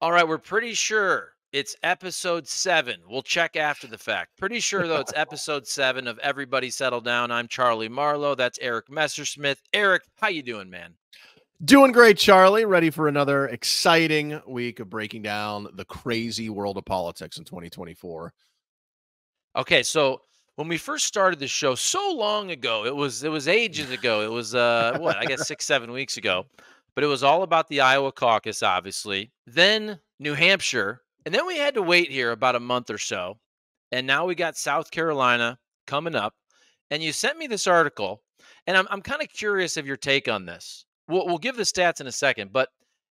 All right, we're pretty sure it's episode 7. We'll check after the fact. Pretty sure, though, it's episode 7 of Everybody Settle Down. I'm Charlie Marlow. That's Eric Messersmith. Eric, how you doing, man? Doing great, Charlie. Ready for another exciting week of breaking down the crazy world of politics in 2024. Okay, so when we first started the show so long ago, it was ages ago. It was what, I guess 6, 7 weeks ago. But it was all about the Iowa caucus, obviously. Then New Hampshire, and then we had to wait here about a month or so. And now we got South Carolina coming up. And you sent me this article, and I'm kind of curious of your take on this. We'll give the stats in a second, but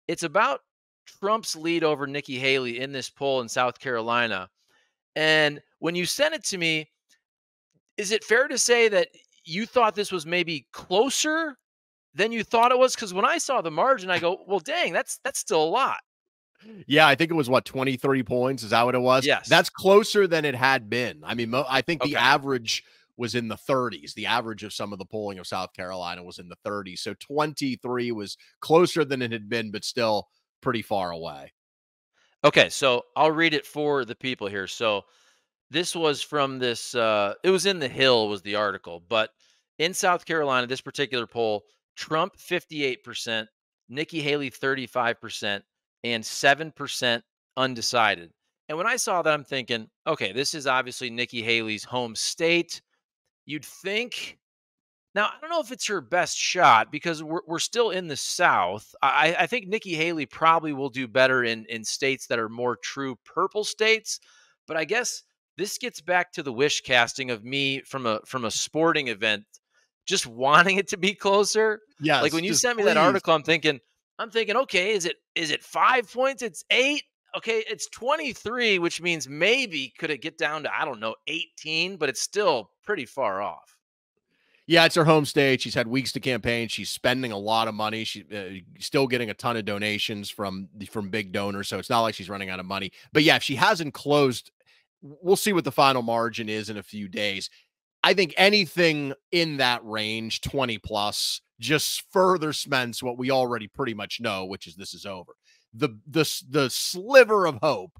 it's about Trump's lead over Nikki Haley in this poll in South Carolina. And when you sent it to me, is it fair to say that you thought this was maybe closer than you thought it was? Because when I saw the margin, I go, well, dang, that's still a lot. Yeah, I think it was 23 points. Is that what it was? Yes. That's closer than it had been. I mean, I think the Okay. average was in the 30s. The average of some of the polling of South Carolina was in the 30s. So 23 was closer than it had been, but still pretty far away. Okay, so I'll read it for the people here. So this was from this, it was in The Hill was the article, but in South Carolina, this particular poll, Trump 58%, Nikki Haley 35%, and 7% undecided. And when I saw that, I'm thinking, okay, this is obviously Nikki Haley's home state. You'd think. Now, I don't know if it's her best shot because we're still in the South. I think Nikki Haley probably will do better in states that are more true purple states. But I guess this gets back to the wish casting of me from a sporting event, just wanting it to be closer. Like Yes, when you just sent me that please. article, I'm thinking, okay, is it 5 points? It's 8. Okay, it's 23, which means maybe could it get down to, I don't know, 18, but it's still pretty far off. Yeah, it's her home state. She's had weeks to campaign. She's spending a lot of money. She's still getting a ton of donations from big donors, so it's not like she's running out of money. But yeah, if she hasn't closed, we'll see what the final margin is in a few days. I think anything in that range, 20 plus, just further cements what we already pretty much know, which is this is over. The sliver of hope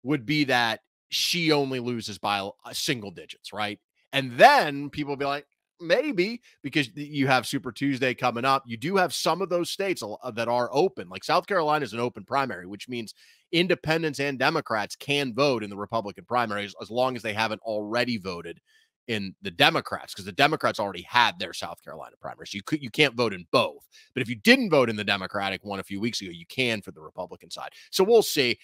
would be that she only loses by single digits, right? And then people will be like, maybe, because you have Super Tuesday coming up. You do have some of those states that are open. Like South Carolina is an open primary, which means independents and Democrats can vote in the Republican primaries as long as they haven't already voted in the Democrats, because the Democrats already had their South Carolina primary. So you can't vote in both. But if you didn't vote in the Democratic one a few weeks ago, you can for the Republican side. So we'll see.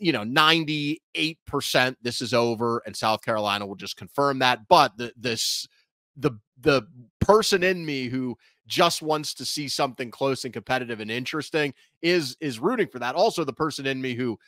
98% this is over, and South Carolina will just confirm that. But the person in me who just wants to see something close and competitive and interesting is rooting for that. Also, the person in me who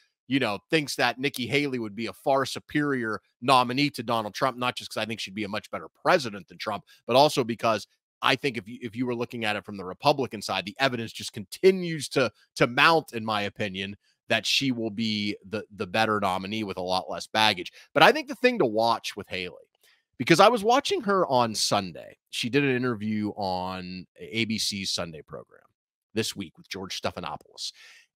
thinks that Nikki Haley would be a far superior nominee to Donald Trump, not just because I think she'd be a much better president than Trump, but also because I think if you were looking at it from the Republican side, the evidence just continues to mount, in my opinion, that she will be the better nominee with a lot less baggage. But I think the thing to watch with Haley, because I was watching her on Sunday, she did an interview on ABC's Sunday program this week with George Stephanopoulos,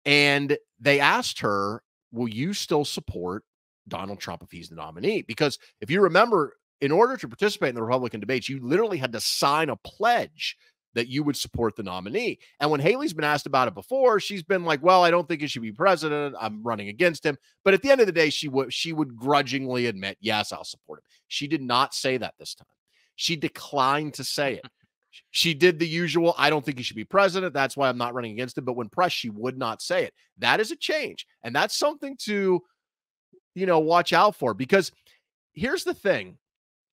and they asked her, will you still support Donald Trump if he's the nominee? Because if you remember, in order to participate in the Republican debates, you literally had to sign a pledge that you would support the nominee. And when Haley's been asked about it before, she's been like, well, I don't think he should be president. I'm running against him. But at the end of the day, she would grudgingly admit, yes, I'll support him. She did not say that this time. She declined to say it. She did the usual, I don't think he should be president. That's why I'm not running against him. But when pressed, she would not say it. That is a change. And that's something to, watch out for. Because here's the thing.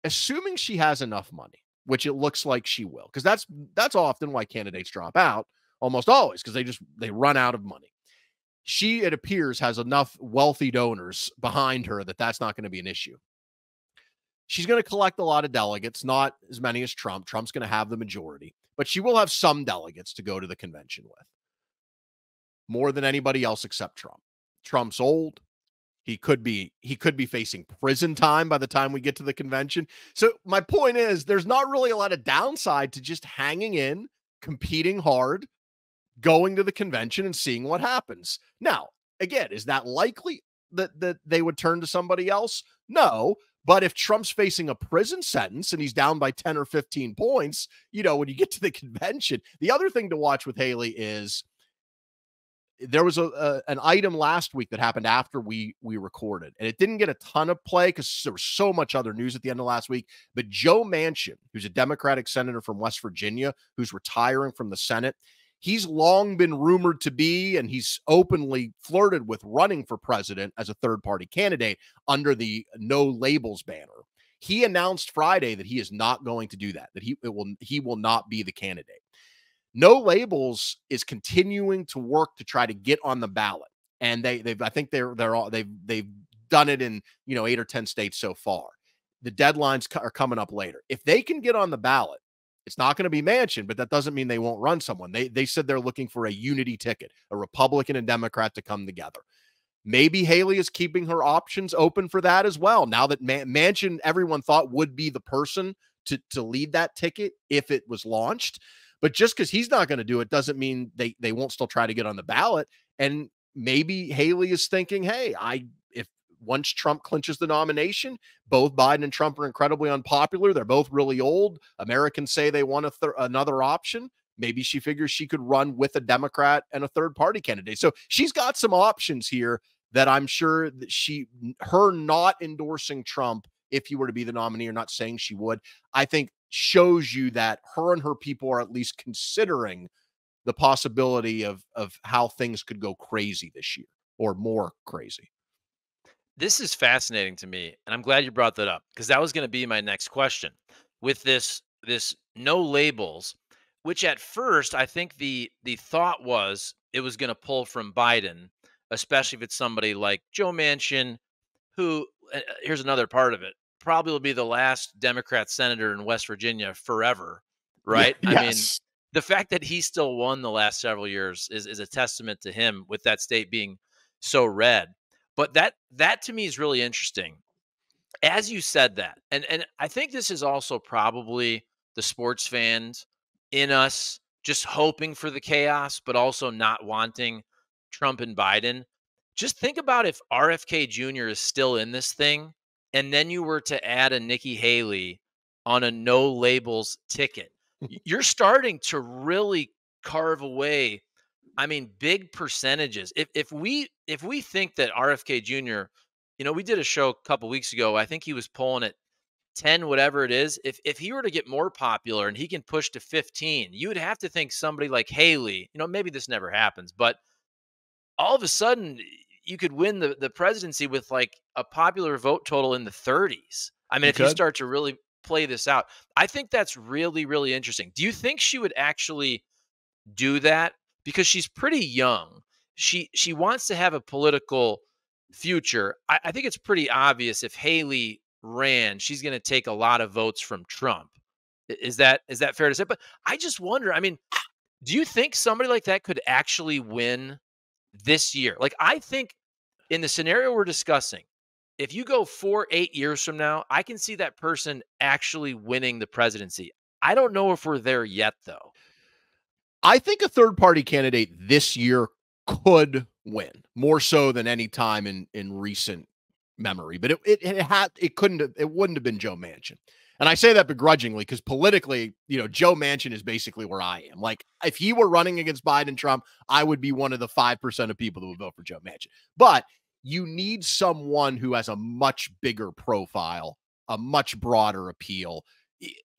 Assuming she has enough money, which it looks like she will, because that's often why candidates drop out, almost always, because they run out of money. She, it appears, has enough wealthy donors behind her that's not going to be an issue. She's going to collect a lot of delegates, not as many as Trump. Trump's going to have the majority, but she will have some delegates to go to the convention with. More than anybody else except Trump. Trump's old. He could be facing prison time by the time we get to the convention. So my point is, there's not really a lot of downside to just hanging in, competing hard, going to the convention and seeing what happens. Now, again, is that likely that they would turn to somebody else? No. But if Trump's facing a prison sentence and he's down by 10 or 15 points, when you get to the convention, the other thing to watch with Haley is there was an item last week that happened after we recorded, and it didn't get a ton of play because there was so much other news at the end of last week. But Joe Manchin, who's a Democratic senator from West Virginia, who's retiring from the Senate, he's long been rumored to be, and he's openly flirted with running for president as a third-party candidate under the No Labels banner. He announced Friday that he is not going to do that, that he will not be the candidate. No Labels is continuing to work to try to get on the ballot, and they've done it in 8 or 10 states so far. The deadlines are coming up later. If they can get on the ballot, it's not going to be Manchin, but that doesn't mean they won't run someone. They said they're looking for a unity ticket, a Republican and Democrat to come together. Maybe Haley is keeping her options open for that as well. Now that Manchin, everyone thought would be the person to lead that ticket if it was launched. But just because he's not going to do it doesn't mean they won't still try to get on the ballot. And maybe Haley is thinking, hey, if once Trump clinches the nomination, both Biden and Trump are incredibly unpopular. They're both really old. Americans say they want another option. Maybe she figures she could run with a Democrat and a third-party candidate. So she's got some options here that I'm sure that her not endorsing Trump, if he were to be the nominee, or not saying she would, I think shows you that her and her people are at least considering the possibility of how things could go crazy this year, or more crazy. This is fascinating to me, and I'm glad you brought that up, because that was going to be my next question. With this No Labels, which at first I think the thought was it was going to pull from Biden, especially if it's somebody like Joe Manchin, who, here's another part of it, probably will be the last Democrat senator in West Virginia forever, right? Yeah, I mean, yes. the fact that he still won the last several years is a testament to him, with that state being so red. But that to me is really interesting. As you said that, and I think this is also probably the sports fans in us just hoping for the chaos, but also not wanting Trump and Biden. Just think about if RFK Jr. is still in this thing, and then you were to add a Nikki Haley on a No Labels ticket. You're starting to really carve away, I mean, big percentages. If we think that RFK Jr., we did a show a couple weeks ago. I think he was polling at 10, whatever it is. If he were to get more popular and he can push to 15, you would have to think somebody like Haley, maybe this never happens, but all of a sudden you could win the presidency with like a popular vote total in the 30s. I mean, if you start to really play this out, I think that's really, really interesting. Do you think she would actually do that? Because she's pretty young. She wants to have a political future. I think it's pretty obvious if Haley ran, she's going to take a lot of votes from Trump. Is that fair to say? But I just wonder, I mean, do you think somebody like that could actually win this year? Like, I think in the scenario we're discussing, if you go 8 years from now, I can see that person actually winning the presidency. I don't know if we're there yet, though. I think a third-party candidate this year could win more so than any time in recent memory, but it wouldn't have been Joe Manchin. And I say that begrudgingly because politically, Joe Manchin is basically where I am. Like, if he were running against Biden and Trump, I would be one of the 5% of people that would vote for Joe Manchin. But you need someone who has a much bigger profile, a much broader appeal,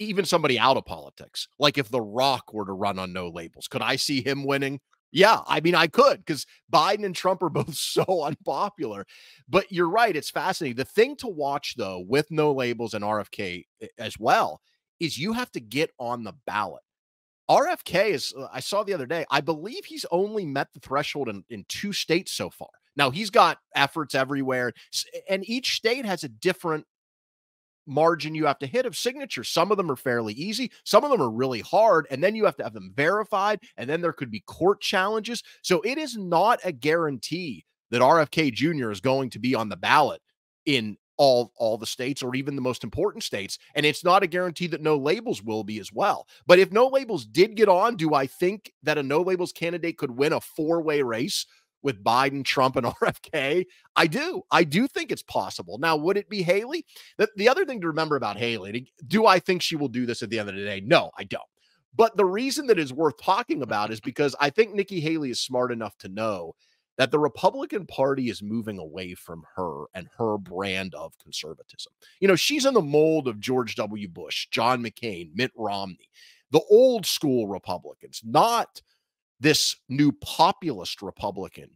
even somebody out of politics. Like if The Rock were to run on No Labels, could I see him winning? Yeah, I mean, I could, because Biden and Trump are both so unpopular. But you're right. It's fascinating. The thing to watch, though, with No Labels and RFK as well, is you have to get on the ballot. RFK is, I saw the other day, I believe he's only met the threshold in 2 states so far. Now, he's got efforts everywhere, and each state has a different margin you have to hit of signatures. Some of them are fairly easy. Some of them are really hard. And then you have to have them verified. And then there could be court challenges. So it is not a guarantee that RFK Jr. is going to be on the ballot in all the states, or even the most important states. And it's not a guarantee that No Labels will be as well. But if No Labels did get on, do I think that a No Labels candidate could win a 4-way race with Biden, Trump, and RFK? I do think it's possible. Now, would it be Haley? The other thing to remember about Haley, do I think she will do this at the end of the day? No, I don't. But the reason that is worth talking about is because I think Nikki Haley is smart enough to know that the Republican Party is moving away from her and her brand of conservatism. She's in the mold of George W. Bush, John McCain, Mitt Romney, the old school Republicans, not this new populist Republican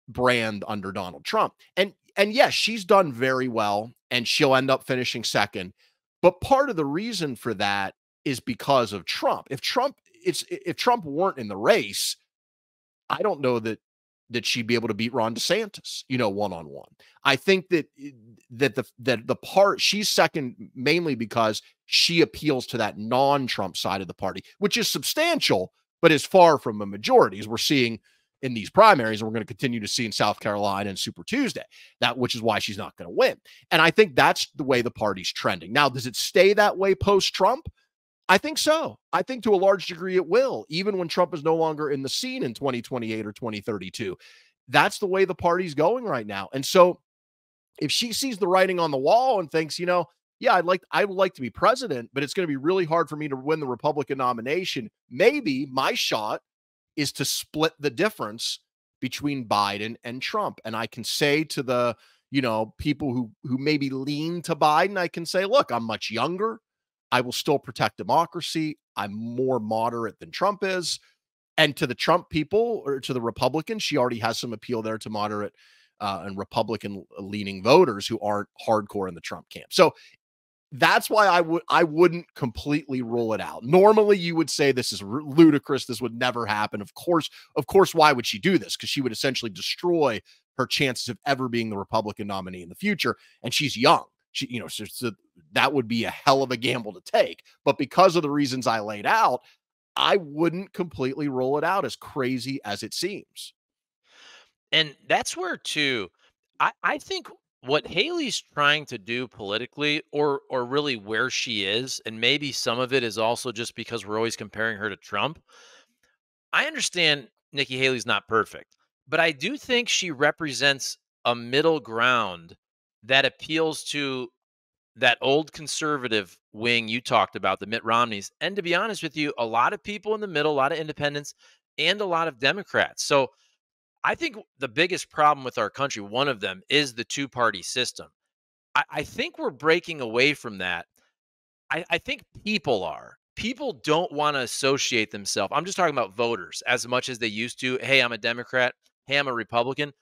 brand under Donald Trump. And yes, she's done very well and she'll end up finishing second. But part of the reason for that is because of Trump. If Trump weren't in the race, I don't know that she'd be able to beat Ron DeSantis, one-on-one. I think that the part she's second mainly because she appeals to that non-Trump side of the party, which is substantial, but is far from a majority, as we're seeing in these primaries, and we're going to continue to see in South Carolina and Super Tuesday, which is why she's not going to win. And I think that's the way the party's trending. Now, does it stay that way post-Trump? I think so. I think to a large degree it will, even when Trump is no longer in the scene in 2028 or 2032. That's the way the party's going right now. And so if she sees the writing on the wall and thinks, yeah, I would like to be president, but it's going to be really hard for me to win the Republican nomination, maybe my shot is to split the difference between Biden and Trump. And I can say to the, people who maybe lean to Biden, I can say, look, I'm much younger. I will still protect democracy. I'm more moderate than Trump is. And to the Trump people, or to the Republicans, she already has some appeal there to moderate and Republican-leaning voters who aren't hardcore in the Trump camp. So that's why I wouldn't completely rule it out. Normally, you would say this is ludicrous. This would never happen. Of course, why would she do this? Because she would essentially destroy her chances of ever being the Republican nominee in the future. And she's young. So that would be a hell of a gamble to take. But because of the reasons I laid out, I wouldn't completely rule it out, as crazy as it seems. And that's where, too, I think what Haley's trying to do politically, or really where she is, and maybe some of it is also just because we're always comparing her to Trump. I understand Nikki Haley's not perfect, but I do think she represents a middle ground that appeals to that old conservative wing you talked about, the Mitt Romneys. And to be honest with you, a lot of people in the middle, a lot of independents, and a lot of Democrats. So I think the biggest problem with our country, one of them, is the two-party system. I think we're breaking away from that. I think people are. People don't want to associate themselves. I'm just talking about voters as much as they used to. Hey, I'm a Democrat. Hey, I'm a Republican.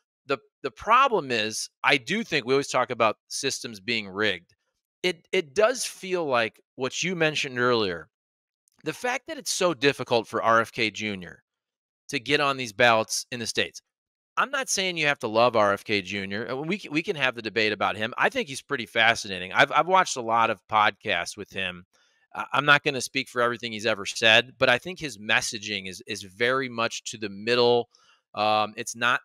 The problem is, I do think we always talk about systems being rigged. It does feel like what you mentioned earlier, the fact that it's so difficult for RFK Jr. to get on these ballots in the States. I'm not saying you have to love RFK Jr. We can have the debate about him. I think he's pretty fascinating. I've watched a lot of podcasts with him. I'm not going to speak for everything he's ever said, but I think his messaging is very much to the middle. It's not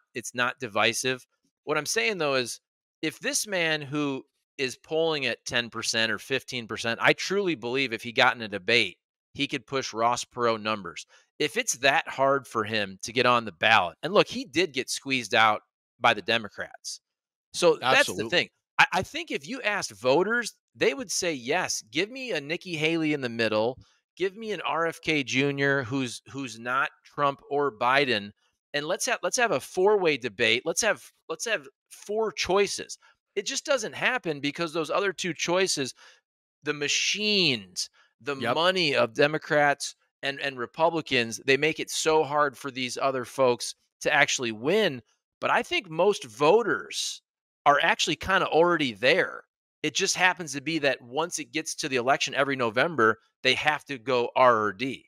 divisive. What I'm saying, though, is if this man who is polling at 10% or 15%, I truly believe if he got in a debate, he could push Ross Perot numbers. If it's that hard for him to get on the ballot, and look, he did get squeezed out by the Democrats. So that's the thing. I think if you asked voters, they would say, yes, give me a Nikki Haley in the middle. Give me an RFK Jr. who's not Trump or Biden. And let's have a four-way debate. Let's have four choices. It just doesn't happen because those other two choices, the machines, the money of Democrats and Republicans, they make it so hard for these other folks to actually win. But I think most voters are actually kind of already there. It just happens to be that once it gets to the election every November, they have to go R or D.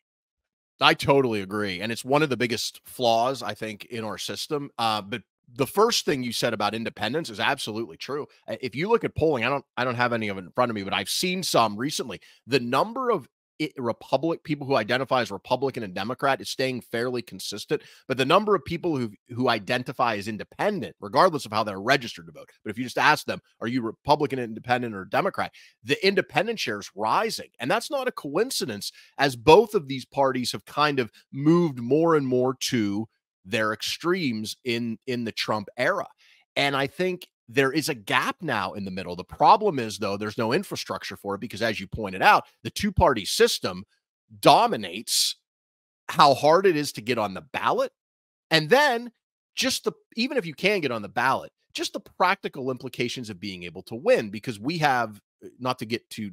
I totally agree. And it's one of the biggest flaws, I think, in our system. But the first thing you said about independence is absolutely true. If you look at polling, I don't have any of it in front of me, but I've seen some recently. The number of people who identify as Republican and Democrat is staying fairly consistent, but the number of people who identify as independent, regardless of how they're registered to vote, but if you just ask them, are you Republican, independent, or Democrat, the independent share is rising. And that's not a coincidence, as both of these parties have kind of moved more and more to their extremes in the Trump era. And I think there is a gap now in the middle. The problem is, though, there's no infrastructure for it because, as you pointed out, the two-party system dominates how hard it is to get on the ballot. And then even if you can get on the ballot, just the practical implications of being able to win, because we have, not to get too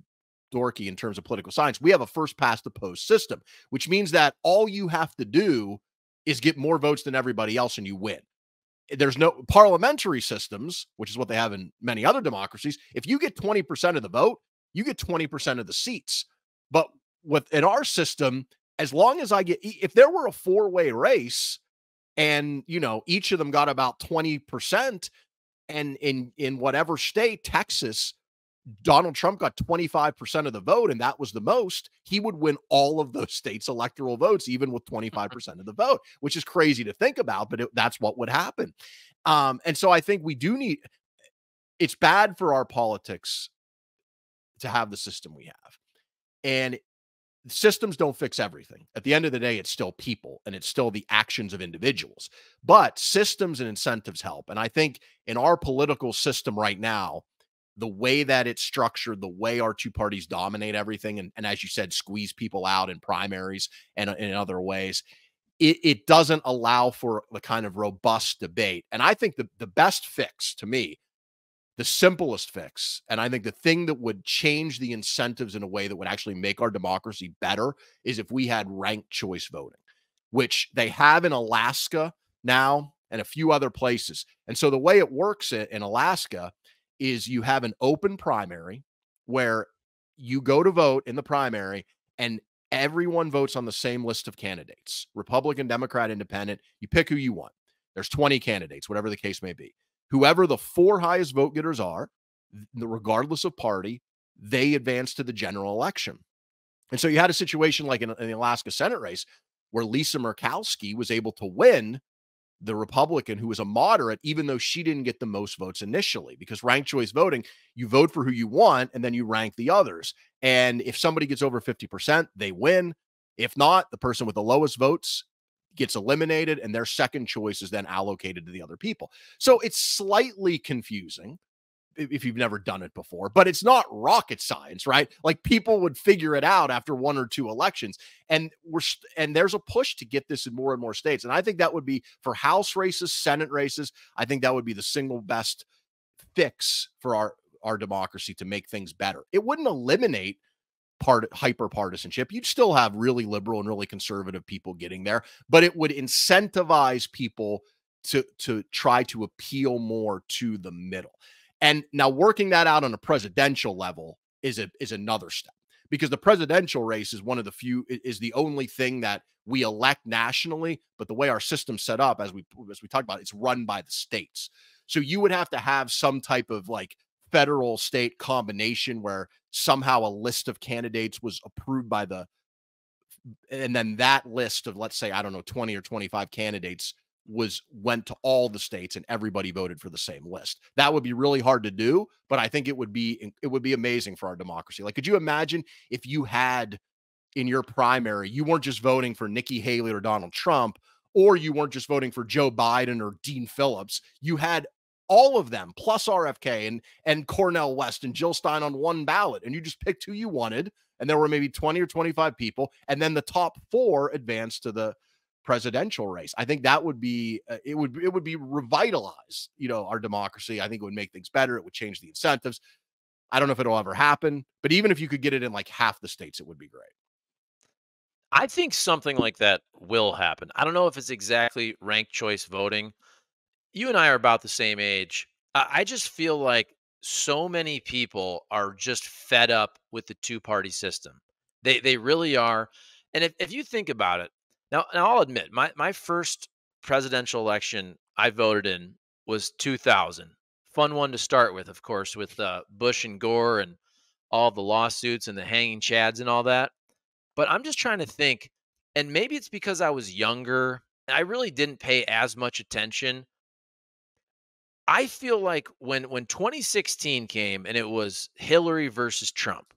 dorky in terms of political science, we have a first past the post system, which means that all you have to do is get more votes than everybody else and you win. There's no parliamentary systems, which is what they have in many other democracies. If you get 20% of the vote, you get 20% of the seats. But in our system, as long as if there were a four-way race and, each of them got about 20%, and in whatever state, Texas, Donald Trump got 25% of the vote, and that was the most, he would win all of those states' electoral votes, even with 25% of the vote, which is crazy to think about, but that's what would happen. And so I think it's bad for our politics to have the system we have. And systems don't fix everything. At the end of the day, it's still people and it's still the actions of individuals. But systems and incentives help. And I think in our political system right now, the way that it's structured, the way our two parties dominate everything, and as you said, squeeze people out in primaries and in other ways, it doesn't allow for the kind of robust debate. And I think the best fix, to me, the simplest fix, and I think the thing that would change the incentives in a way that would actually make our democracy better, is if we had ranked choice voting, which they have in Alaska now and a few other places. And so the way it works in Alaska is you have an open primary where you go to vote in the primary and everyone votes on the same list of candidates, Republican, Democrat, Independent. You pick who you want. There's 20 candidates, whatever the case may be. Whoever the four highest vote getters are, regardless of party, they advance to the general election. And so you had a situation like in the Alaska Senate race where Lisa Murkowski was able to win the Republican, who was a moderate, even though she didn't get the most votes initially, because ranked choice voting, you vote for who you want and then you rank the others. And if somebody gets over 50%, they win. If not, the person with the lowest votes gets eliminated and their second choice is then allocated to the other people. So it's slightly confusing if you've never done it before, but it's not rocket science, right? Like, people would figure it out after one or two elections, and there's a push to get this in more and more states. And I think that would be, for House races, Senate races, I think that would be the single best fix for our democracy to make things better. It wouldn't eliminate hyper partisanship. You'd still have really liberal and really conservative people getting there, but it would incentivize people to try to appeal more to the middle. And now working that out on a presidential level is another step, because the presidential race is is the only thing that we elect nationally, but the way our system's set up, as we talked about, it's run by the states. So you would have to have some type of like federal state combination where somehow a list of candidates was approved and then that list of, let's say, I don't know, 20 or 25 candidates went to all the states and everybody voted for the same list. That would be really hard to do, but I think it would be amazing for our democracy. Like, could you imagine if you had in your primary, you weren't just voting for Nikki Haley or Donald Trump, or you weren't just voting for Joe Biden or Dean Phillips, you had all of them plus RFK and Cornel West and Jill Stein on one ballot, and you just picked who you wanted, and there were maybe 20 or 25 people, and then the top four advanced to the presidential race. I think that would be it would be revitalize, our democracy. I think it would make things better. It would change the incentives. I don't know if it'll ever happen, but even if you could get it in like half the states, it would be great. I think something like that will happen. I don't know if it's exactly ranked choice voting. You and I are about the same age. I just feel like so many people are just fed up with the two-party system. They really are. And if you think about it, now I'll admit, my first presidential election I voted in was 2000. Fun one to start with, of course, with Bush and Gore and all the lawsuits and the hanging chads and all that. But I'm just trying to think, and maybe it's because I was younger, and I really didn't pay as much attention. I feel like when 2016 came and it was Hillary versus Trump.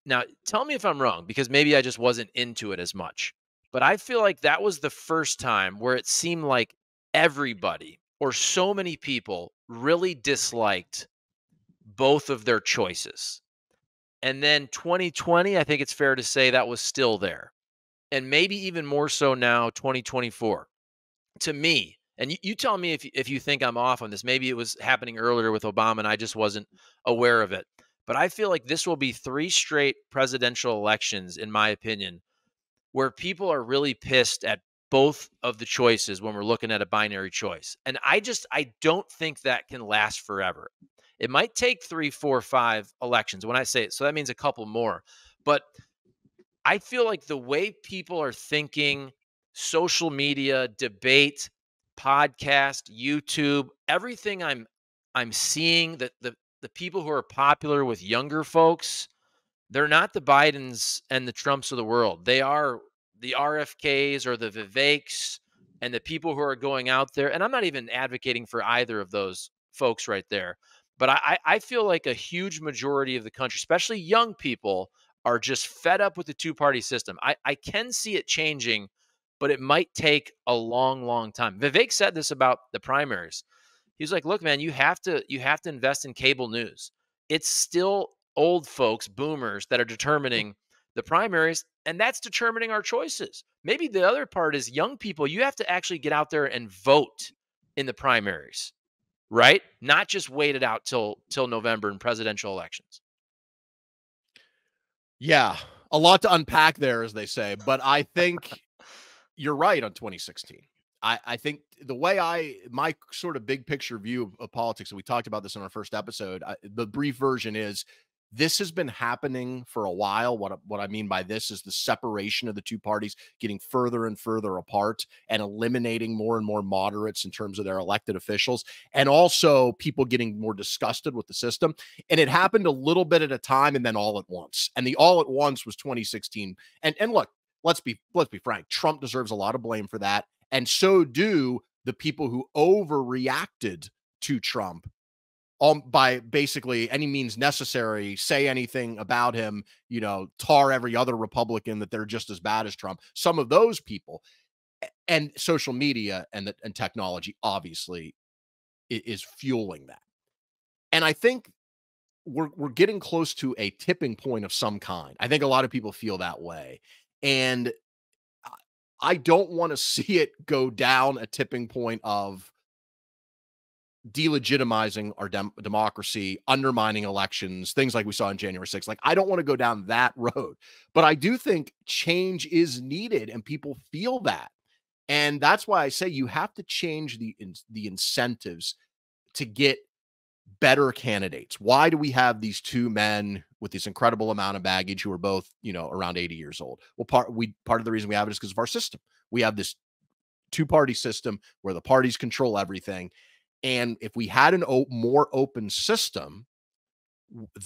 Now, tell me if I'm wrong, because maybe I just wasn't into it as much. But I feel like that was the first time where it seemed like everybody or so many people really disliked both of their choices. And then 2020, I think it's fair to say that was still there. And maybe even more so now, 2024. To me, and you tell me if you think I'm off on this. Maybe it was happening earlier with Obama and I just wasn't aware of it. But I feel like this will be 3 straight presidential elections, in my opinion, where people are really pissed at both of the choices when we're looking at a binary choice. And I don't think that can last forever. It might take 3, 4, 5 elections when I say it. So that means a couple more. But I feel like the way people are thinking, social media, debate, podcast, YouTube, everything I'm seeing that the people who are popular with younger folks, they're not the Bidens and the Trumps of the world. They are the RFKs or the Viveks and the people who are going out there. And I'm not even advocating for either of those folks right there. But I feel like a huge majority of the country, especially young people, are just fed up with the two-party system. I can see it changing, but it might take a long, long time. Vivek said this about the primaries. He's like, look, man, you have to invest in cable news. It's still old folks, boomers, that are determining the primaries, and that's determining our choices. Maybe the other part is young people, you have to actually get out there and vote in the primaries, right? Not just wait it out till November in presidential elections. Yeah, a lot to unpack there, as they say, but I think you're right on 2016. I think the way my sort of big picture view of politics, and we talked about this in our first episode, the brief version is this has been happening for a while. What I mean by this is the separation of the two parties getting further and further apart and eliminating more and more moderates in terms of their elected officials, and also people getting more disgusted with the system. And it happened a little bit at a time and then all at once. And the all at once was 2016. And look, let's be frank. Trump deserves a lot of blame for that, and so do the people who overreacted to Trump by basically any means necessary, say anything about him, tar every other Republican that they're just as bad as Trump. Some of those people and social media and technology obviously is fueling that. And I think we're getting close to a tipping point of some kind. I think a lot of people feel that way. And I don't want to see it go down a tipping point of delegitimizing our democracy, undermining elections, things like we saw on January 6th. Like, I don't want to go down that road, but I do think change is needed and people feel that. And that's why I say you have to change the incentives to get better candidates. Why do we have these two men with this incredible amount of baggage who are both, around 80 years old? Well, part of the reason we have it is because of our system. We have this two-party system where the parties control everything. And if we had more open system,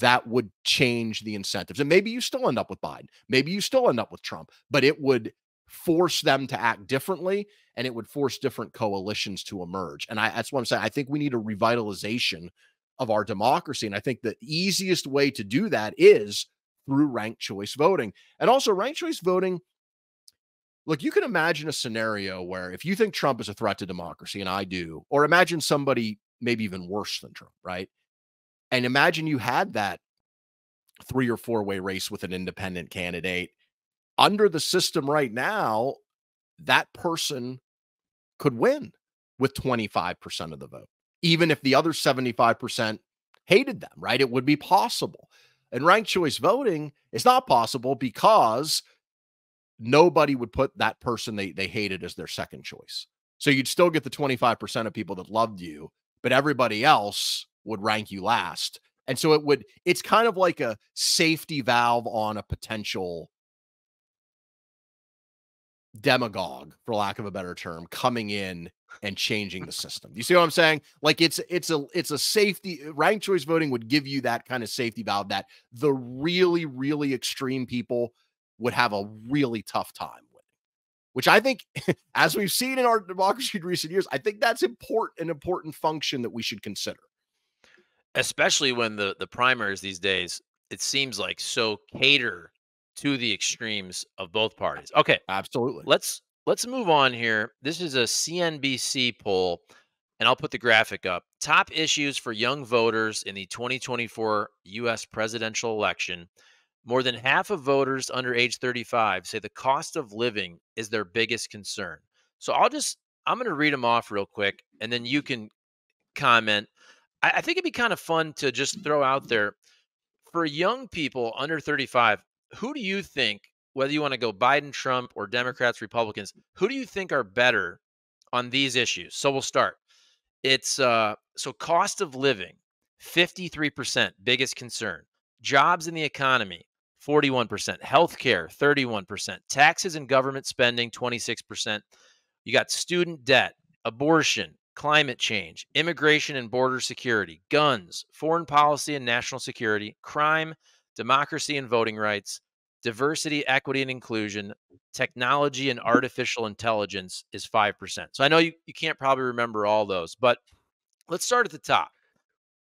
that would change the incentives. And maybe you still end up with Biden. Maybe you still end up with Trump, but it would force them to act differently, and it would force different coalitions to emerge. And that's what I'm saying. I think we need a revitalization of our democracy. And I think the easiest way to do that is through ranked choice voting. And also ranked choice voting, look, you can imagine a scenario where if you think Trump is a threat to democracy, and I do, or imagine somebody maybe even worse than Trump, right? And imagine you had that 3 or 4-way race with an independent candidate. Under the system right now, that person could win with 25% of the vote, even if the other 75% hated them, right? It would be possible. And ranked choice voting is not possible because nobody would put that person they hated as their second choice. So you'd still get the 25% of people that loved you, but everybody else would rank you last. And so it's kind of like a safety valve on a potential demagogue, for lack of a better term, coming in and changing the system. You see what I'm saying? Like it's a safety. Ranked choice voting would give you that kind of safety valve that the really, really extreme people would have a really tough time with, which I think, as we've seen in our democracy in recent years, I think that's an important function that we should consider. Especially when the primaries these days, it seems like so cater to the extremes of both parties. Okay, Absolutely. let's move on here. This is a CNBC poll, and I'll put the graphic up. Top issues for young voters in the 2024 US presidential election. More than half of voters under age 35 say the cost of living is their biggest concern. So I'm going to read them off real quick, and then you can comment. I think it'd be kind of fun to just throw out there for young people under 35, who do you think, whether you want to go Biden, Trump, or Democrats, Republicans, who do you think are better on these issues? So we'll start. It's so cost of living, 53%, biggest concern. Jobs in the economy, 41%. Healthcare, 31%. Taxes and government spending, 26%. You got student debt, abortion, climate change, immigration and border security, guns, foreign policy and national security, crime, democracy and voting rights, diversity, equity and inclusion, technology and artificial intelligence is 5%. So I know you can't probably remember all those, but let's start at the top.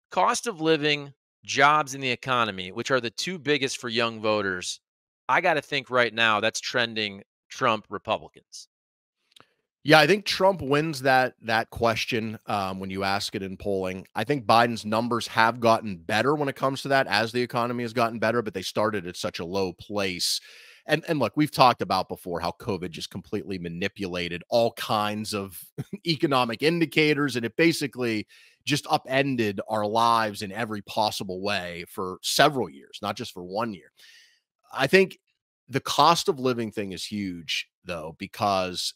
Cost of living, jobs in the economy, which are the two biggest for young voters. I got to think right now that's trending Trump Republicans. Yeah, I think Trump wins that question when you ask it in polling. I think Biden's numbers have gotten better when it comes to that as the economy has gotten better, but they started at such a low place. And look, we've talked about before how COVID just completely manipulated all kinds of economic indicators, and it basically just upended our lives in every possible way for several years, not just for 1 year. I think the cost of living thing is huge, though, because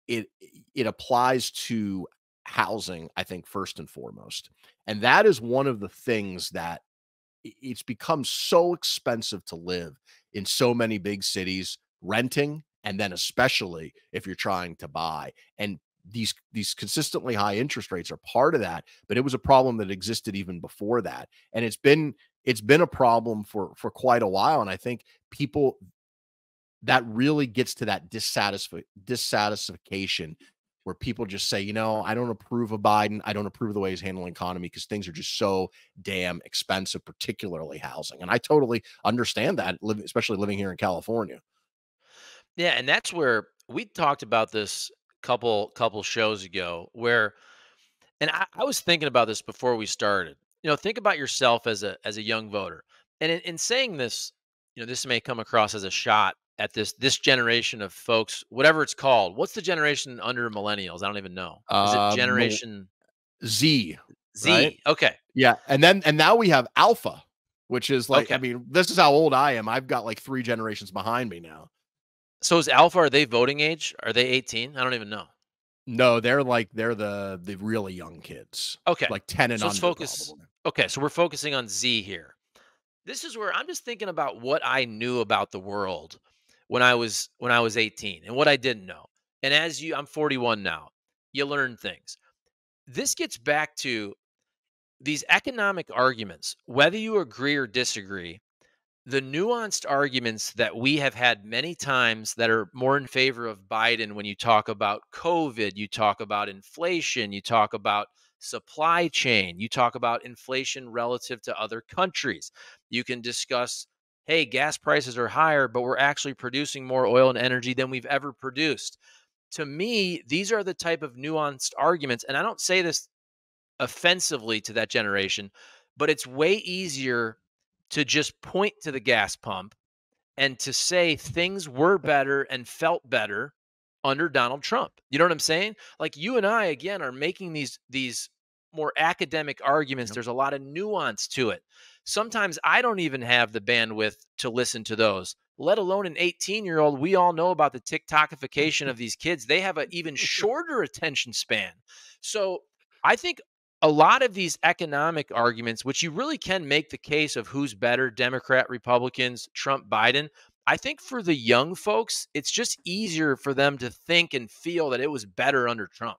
it it applies to housing, I think, first and foremost. And that is one of the things that it's become so expensive to live in so many big cities, renting, and then especially if you're trying to buy. And these consistently high interest rates are part of that, but it was a problem that existed even before that. And it's been a problem for quite a while. And I think people that really gets to that dissatisfaction where people just say, I don't approve of Biden. I don't approve of the way he's handling economy because things are just so damn expensive, particularly housing. And I totally understand that, especially living here in California. Yeah, and that's where we talked about this couple shows ago where and I was thinking about this before we started. Think about yourself as a young voter. And in saying this, this may come across as a shot at this generation of folks, whatever it's called. What's the generation under millennials? I don't even know. Is it Mil generation Z, right? Z? Okay. Yeah, and now we have Alpha, which is like, I Okay. mean, this is how old I am. I've got like 3 generations behind me now. So is Alpha, are they voting age? Are they 18? I don't even know. No, they're the really young kids, Okay. like 10 and So let's under focus. probably. Okay, so we're focusing on Z here. This is where I'm just thinking about what I knew about the world when I was 18 and what I didn't know. And I'm 41 now. You learn things. This gets back to these economic arguments, whether you agree or disagree, the nuanced arguments that we have had many times that are more in favor of Biden when you talk about COVID, you talk about inflation, you talk about supply chain, you talk about inflation relative to other countries. You can discuss, hey, gas prices are higher, but we're actually producing more oil and energy than we've ever produced. To me, these are the type of nuanced arguments. And I don't say this offensively to that generation, but it's way easier to just point to the gas pump and to say things were better and felt better under Donald Trump. You know what I'm saying? Like you and I again are making these more academic arguments. Yep. There's a lot of nuance to it. Sometimes I don't even have the bandwidth to listen to those, let alone an 18-year-old. We all know about the TikTokification of these kids. They have an even shorter attention span. So I think a lot of these economic arguments, which you really can make the case of who's better, Democrat, Republicans, Trump, Biden. I think for the young folks, it's just easier for them to think and feel that it was better under Trump.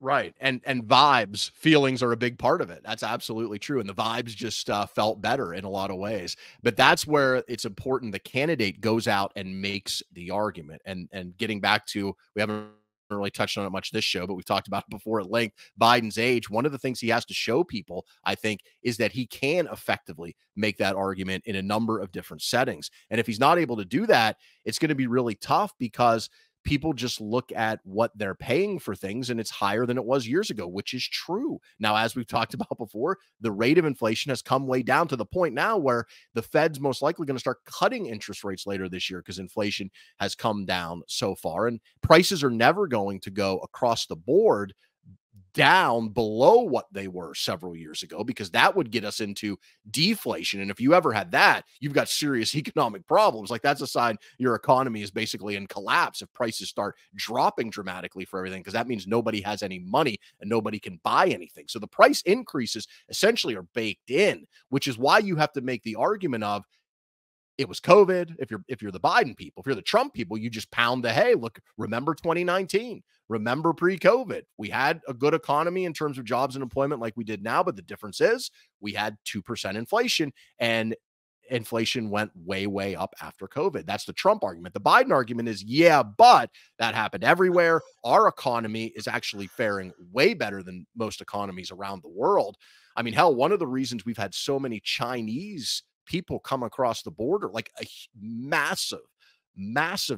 Right. And vibes, feelings are a big part of it. That's absolutely true. And the vibes just felt better in a lot of ways. But that's where it's important the candidate goes out and makes the argument. And getting back to, we haven't really touched on it much this show, but we've talked about it before at length. Biden's age, one of the things he has to show people, I think, is that he can effectively make that argument in a number of different settings. And if he's not able to do that, it's going to be really tough because people just look at what they're paying for things and it's higher than it was years ago, which is true. Now, as we've talked about before, the rate of inflation has come way down to the point now where the Fed's most likely going to start cutting interest rates later this year because inflation has come down so far, and prices are never going to go across the board down below what they were several years ago, because that would get us into deflation. And if you ever had that, you've got serious economic problems. Like, that's a sign your economy is basically in collapse if prices start dropping dramatically for everything, because that means nobody has any money and nobody can buy anything. So the price increases essentially are baked in, which is why you have to make the argument of, it was COVID. If you're the Biden people, if you're the Trump people, you just pound the, hey, look, remember 2019, remember pre-COVID. We had a good economy in terms of jobs and employment like we did now, but the difference is we had 2% inflation, and inflation went way, way up after COVID. That's the Trump argument. The Biden argument is, yeah, but that happened everywhere. Our economy is actually faring way better than most economies around the world. I mean, hell, one of the reasons we've had so many Chinese people come across the border, like a massive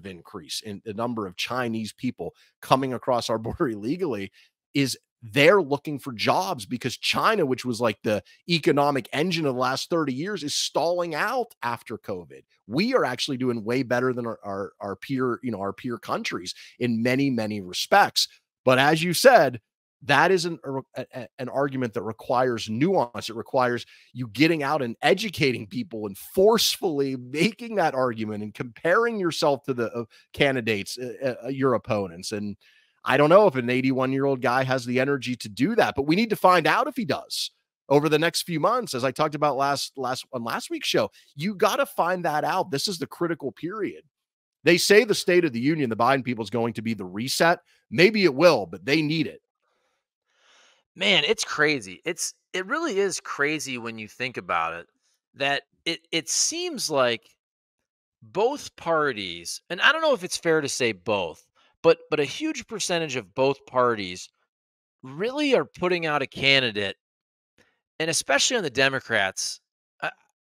increase in the number of Chinese people coming across our border illegally, is they're looking for jobs because China, which was like the economic engine of the last 30 years, is stalling out after COVID. We are actually doing way better than our peer countries in many, many respects. But as you said, that is an argument that requires nuance. It requires you getting out and educating people and forcefully making that argument and comparing yourself to the candidates, your opponents. And I don't know if an 81-year-old guy has the energy to do that, but we need to find out if he does over the next few months. As I talked about last week's show, you got to find that out. This is the critical period. They say the State of the Union, the Biden people, is going to be the reset. Maybe it will, but they need it. Man, it's crazy. It really is crazy when you think about it, that it seems like both parties, and I don't know if it's fair to say both, but a huge percentage of both parties really are putting out a candidate, and especially on the Democrats.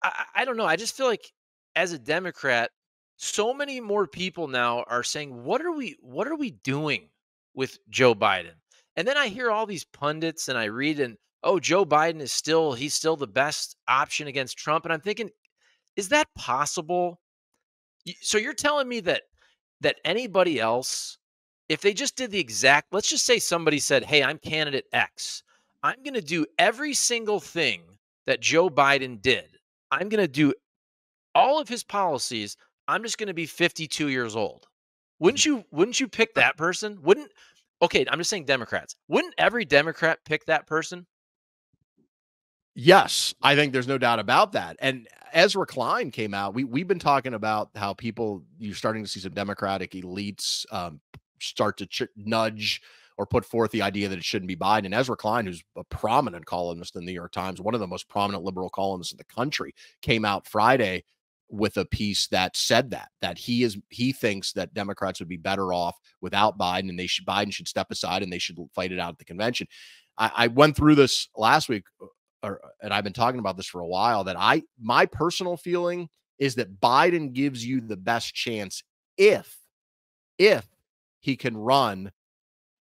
I don't know. I just feel like as a Democrat, so many more people now are saying, what are we doing with Joe Biden? And then I hear all these pundits and I read, and oh, Joe Biden he's still the best option against Trump. And I'm thinking, is that possible? So you're telling me that anybody else, if they just did the exact, let's just say somebody said, hey, I'm candidate X, I'm going to do every single thing that Joe Biden did. I'm going to do all of his policies. I'm just going to be 52 years old. Wouldn't you pick that person? Okay, I'm just saying Democrats. Wouldn't every Democrat pick that person? Yes, I think there's no doubt about that. And Ezra Klein came out. We've been talking about how you're starting to see some Democratic elites start to nudge or put forth the idea that it shouldn't be Biden. And Ezra Klein, who's a prominent columnist in the New York Times, one of the most prominent liberal columnists in the country, came out Friday with a piece that said that he thinks that Democrats would be better off without Biden, and Biden should step aside and they should fight it out at the convention. I went through this last week, and I've been talking about this for a while, that my personal feeling is that Biden gives you the best chance if he can run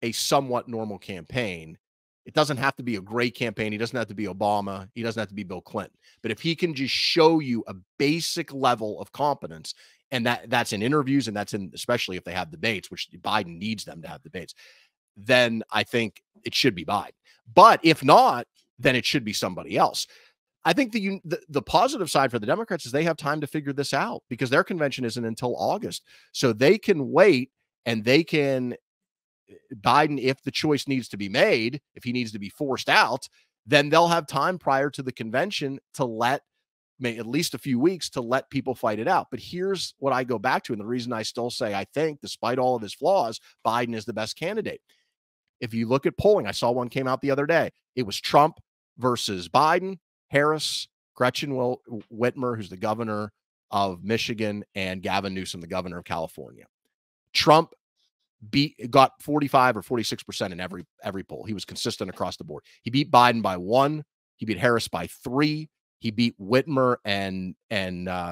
a somewhat normal campaign. It doesn't have to be a great campaign. He doesn't have to be Obama. He doesn't have to be Bill Clinton. But if he can just show you a basic level of competence, and that's in interviews, and that's in, especially if they have debates, which Biden needs them to have debates, then I think it should be Biden. But if not, then it should be somebody else. I think the positive side for the Democrats is they have time to figure this out, because their convention isn't until August. So they can wait, and they can, Biden, if the choice needs to be made, if he needs to be forced out, then they'll have time prior to the convention to let at least a few weeks to let people fight it out. But here's what I go back to, and the reason I still say I think, despite all of his flaws, Biden is the best candidate. If you look at polling, I saw one came out the other day. It was Trump versus Biden, Harris, Gretchen Whitmer, who's the governor of Michigan, and Gavin Newsom, the governor of California. Trump got 45 or 46% in every poll. He was consistent across the board. He beat Biden by 1. He beat Harris by 3. He beat Whitmer and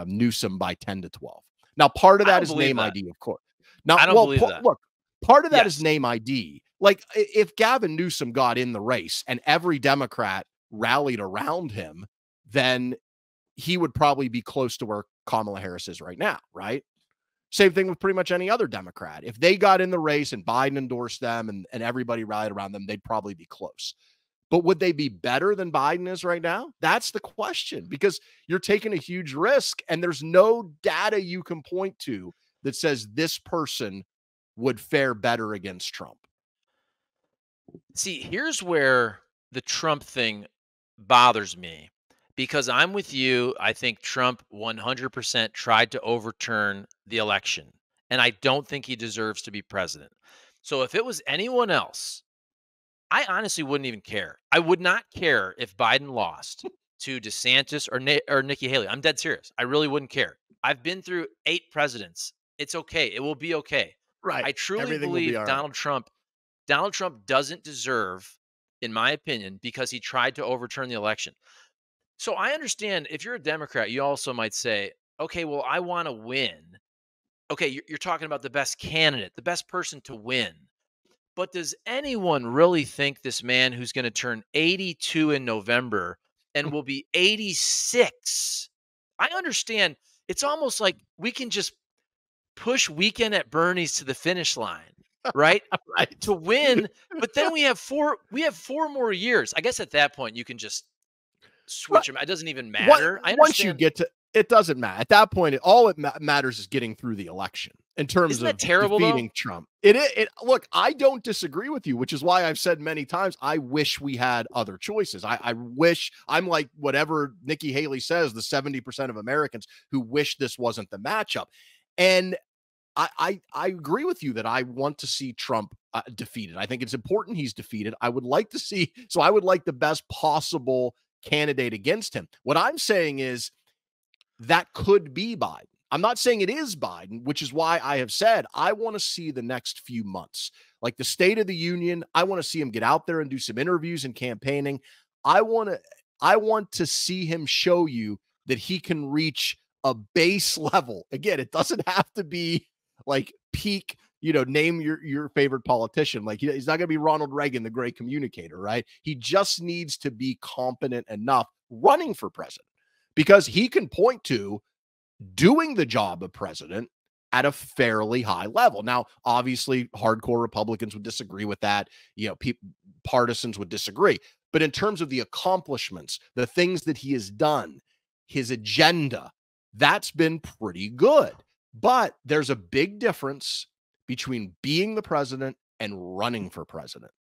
Newsom by 10 to 12. Now, part of that is name ID, of course. Now, I don't believe that. Look, part of that is name ID. Like, if Gavin Newsom got in the race and every Democrat rallied around him, then he would probably be close to where Kamala Harris is right now, right? Same thing with pretty much any other Democrat. If they got in the race and Biden endorsed them and everybody rallied around them, they'd probably be close. But would they be better than Biden is right now? That's the question, because you're taking a huge risk and there's no data you can point to that says this person would fare better against Trump. See, here's where the Trump thing bothers me, because I'm with you. I think Trump 100% tried to overturn the election, and I don't think he deserves to be president. So if it was anyone else, I honestly wouldn't even care. I would not care if Biden lost to DeSantis or Nikki Haley. I'm dead serious. I really wouldn't care. I've been through 8 presidents. It's okay. It will be okay. Right. I truly Everything believe will be Donald Trump doesn't deserve, in my opinion, because he tried to overturn the election. So I understand if you're a Democrat, you also might say, okay, well, I want to win. Okay, you're talking about the best candidate, the best person to win. But does anyone really think this man who's going to turn 82 in November and will be 86? I understand. It's almost like we can just push Weekend at Bernie's to the finish line, right? Right. To win. But then we have 4 more years. I guess at that point you can just switch them. It doesn't even matter. Once you get to, it doesn't matter. At that point, all it matters is getting through the election in terms of defeating Trump. Look, I don't disagree with you, which is why I've said many times, I wish we had other choices. I wish I'm like whatever Nikki Haley says, the 70% of Americans who wish this wasn't the matchup. And I agree with you that I want to see Trump defeated. I think it's important he's defeated. I would like the best possible candidate against him. What I'm saying is that could be Biden. I'm not saying it is Biden, which is why I have said I want to see the next few months, like the State of the Union. I want to see him get out there and do some interviews and campaigning. I want to see him show you that he can reach a base level. Again, it doesn't have to be like peak, name your favorite politician. Like he's not going to be Ronald Reagan, the great communicator, right? He just needs to be competent enough running for president, because he can point to doing the job of president at a fairly high level. Now, obviously, hardcore Republicans would disagree with that. Partisans would disagree. But in terms of the accomplishments, the things that he has done, his agenda, that's been pretty good. But there's a big difference between being the president and running for president.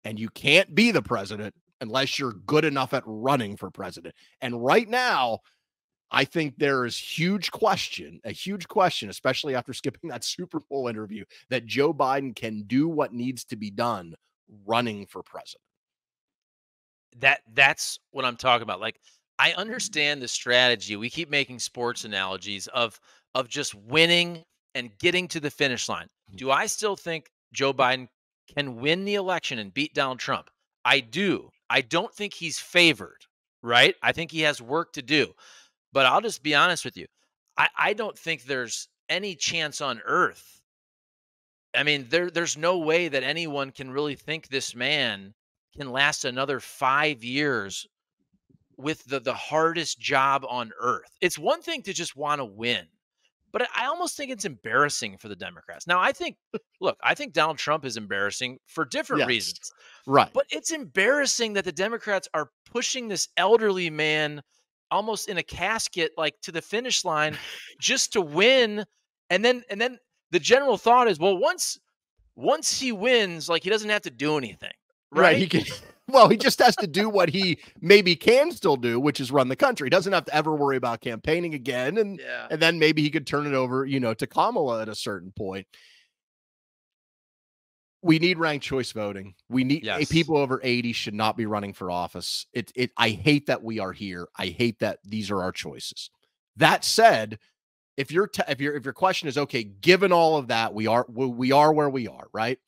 And you can't be the president unless you're good enough at running for president. And right now, I think there is a huge question, especially after skipping that Super Bowl interview, that Joe Biden can do what needs to be done running for president. That's what I'm talking about. Like, I understand the strategy. We keep making sports analogies of just winning and getting to the finish line. Do I still think Joe Biden can win the election and beat Donald Trump? I do. I don't think he's favored, right? I think he has work to do. But I'll just be honest with you. I don't think there's any chance on earth. I mean, there's no way that anyone can really think this man can last another 5 years with the hardest job on earth. It's one thing to just want to win, but I almost think it's embarrassing for the Democrats. Now, I think Donald Trump is embarrassing for different reasons. Right. But it's embarrassing that the Democrats are pushing this elderly man almost in a casket, like to the finish line, just to win. And then the general thought is, well, once he wins, like he doesn't have to do anything. Right. He can. He just has to do what he maybe can still do, which is run the country. He doesn't have to ever worry about campaigning again. And then maybe he could turn it over, to Kamala at a certain point. We need ranked choice voting. We need people over 80 should not be running for office. I hate that we are here. I hate that these are our choices. That said, if your question is, okay, given all of that, we are where we are, right?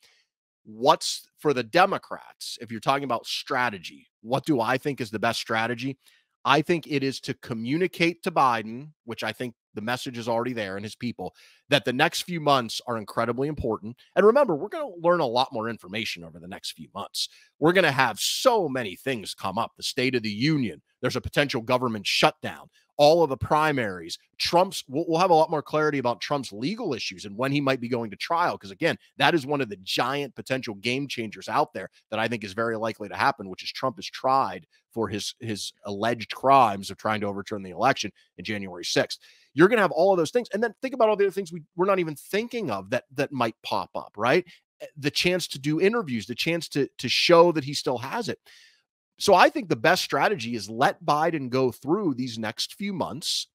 What's for the Democrats? If you're talking about strategy, what do I think is the best strategy? I think it is to communicate to Biden, which I think the message is already there and his people, that the next few months are incredibly important. And remember, we're going to learn a lot more information over the next few months. We're going to have so many things come up. The State of the Union, there's a potential government shutdown, all of the primaries, we'll have a lot more clarity about Trump's legal issues and when he might be going to trial. Because again, that is one of the giant potential game changers out there that I think is very likely to happen, which is Trump is tried for his alleged crimes of trying to overturn the election in January 6th. You're going to have all of those things. And then think about all the other things we're not even thinking of that might pop up, right? The chance to do interviews, the chance to show that he still has it. So I think the best strategy is let Biden go through these next few months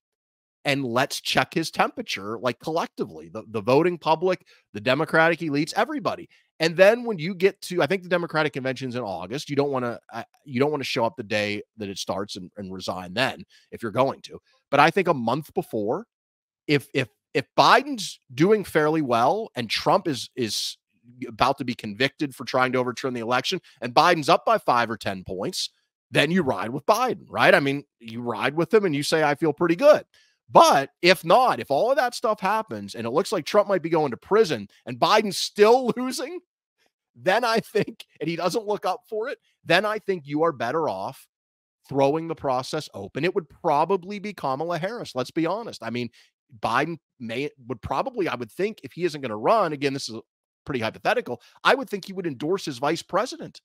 and let's check his temperature, like collectively, the voting public, the Democratic elites, everybody. And then when you get to, I think the Democratic convention's in August, you don't want to show up the day that it starts and resign then if you're going to. But I think a month before, if Biden's doing fairly well and Trump is about to be convicted for trying to overturn the election and Biden's up by 5 or 10 points, then you ride with Biden, right? I mean, you ride with him and you say, I feel pretty good. But if not, if all of that stuff happens and it looks like Trump might be going to prison and Biden's still losing, then I think, and he doesn't look up for it, then I think you are better off throwing the process open. It would probably be Kamala Harris. Let's be honest. I mean, Biden would probably, I would think, if he isn't going to run, again, this is pretty hypothetical, I would think he would endorse his vice president,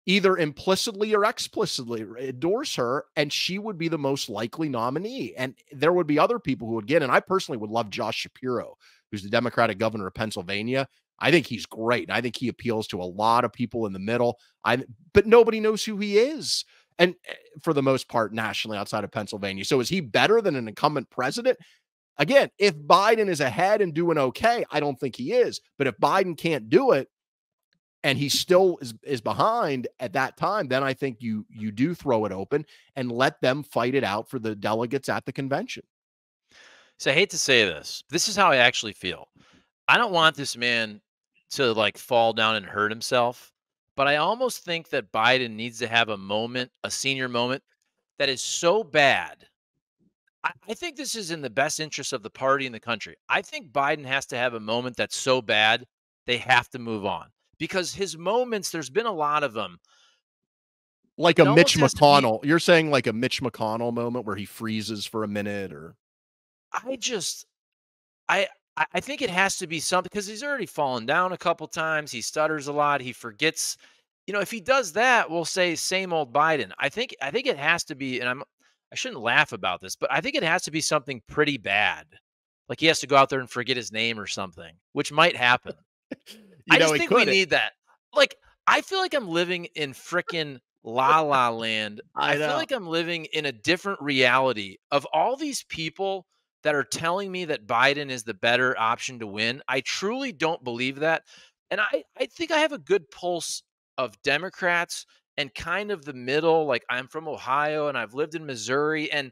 either implicitly or explicitly endorse her, and she would be the most likely nominee. And there would be other people who would get, and I personally would love Josh Shapiro, who's the Democratic governor of Pennsylvania. I think he's great. I think he appeals to a lot of people in the middle. But nobody knows who he is. And for the most part, nationally outside of Pennsylvania. So is he better than an incumbent president? Again, if Biden is ahead and doing okay, I don't think he is. But if Biden can't do it and he still is behind at that time, then I think you do throw it open and let them fight it out for the delegates at the convention. So I hate to say this. This is how I actually feel. I don't want this man to like fall down and hurt himself, but I almost think that Biden needs to have a moment, a senior moment that is so bad. I think this is in the best interest of the party and the country. I think Biden has to have a moment that's so bad, they have to move on. Because his moments, there's been a lot of them. Like a Mitch McConnell. You're saying like a Mitch McConnell moment where he freezes for a minute, or I think it has to be something, because he's already fallen down a couple times. He stutters a lot. He forgets. You know, if he does that, we'll say same old Biden. I think it has to be, and I shouldn't laugh about this, but I think it has to be something pretty bad. Like he has to go out there and forget his name or something, which might happen. I just think we need that. Like, I feel like I'm living in frickin' La La Land. I feel like I'm living in a different reality of all these people that are telling me that Biden is the better option to win. I truly don't believe that. And I think I have a good pulse of Democrats and kind of the middle. Like, I'm from Ohio and I've lived in Missouri, and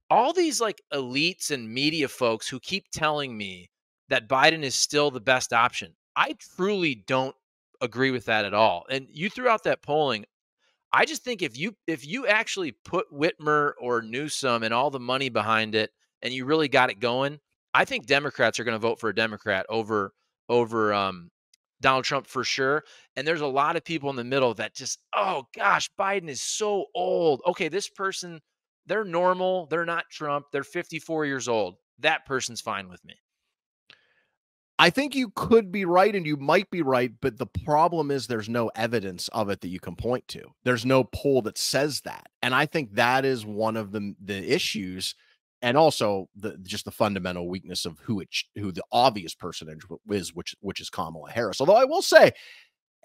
all these like elites and media folks who keep telling me that Biden is still the best option. I truly don't agree with that at all. And you threw out that polling. I just think if you actually put Whitmer or Newsom and all the money behind it and you really got it going, I think Democrats are going to vote for a Democrat over Donald Trump for sure. And there's a lot of people in the middle that just, oh gosh, Biden is so old. Okay, this person, they're normal. They're not Trump. They're 54 years old. That person's fine with me. I think you could be right and you might be right, but the problem is there's no evidence of it that you can point to. There's no poll that says that. And I think that is one of the issues, and also just the fundamental weakness of who the obvious personage is, which is Kamala Harris. Although I will say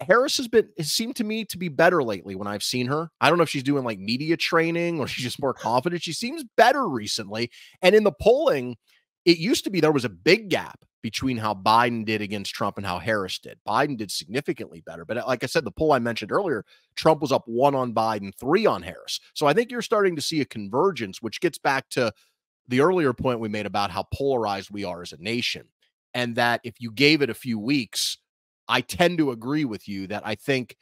Harris has seemed to me to be better lately when I've seen her. I don't know if she's doing like media training or she's just more confident. She seems better recently. And in the polling, it used to be there was a big gap between how Biden did against Trump and how Harris did. Biden did significantly better. But like I said, the poll I mentioned earlier, Trump was up 1 on Biden, 3 on Harris. So I think you're starting to see a convergence, which gets back to the earlier point we made about how polarized we are as a nation, and that if you gave it a few weeks, I tend to agree with you that I think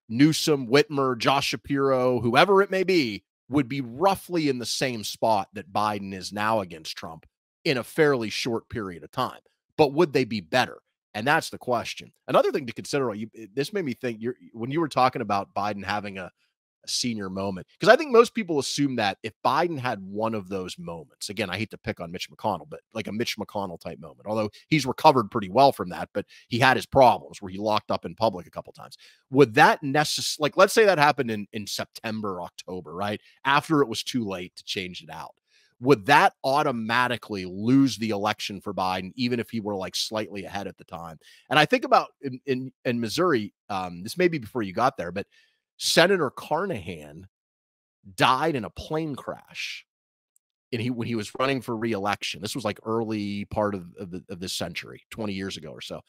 Newsom, Whitmer, Josh Shapiro, whoever it may be, would be roughly in the same spot that Biden is now against Trump in a fairly short period of time. But would they be better? And that's the question. Another thing to consider, this made me think, when you were talking about Biden having a senior moment, because I think most people assume that if Biden had one of those moments, again, I hate to pick on Mitch McConnell, but like a Mitch McConnell type moment, although he's recovered pretty well from that, but he had his problems where he locked up in public a couple times. Would that necessarily, like, let's say that happened in September, October, right? After it was too late to change it out. Would that automatically lose the election for Biden, even if he were like slightly ahead at the time? And I think about in Missouri, this may be before you got there, but Senator Carnahan died in a plane crash when he was running for re-election. This was like early part of this century, 20 years ago or so.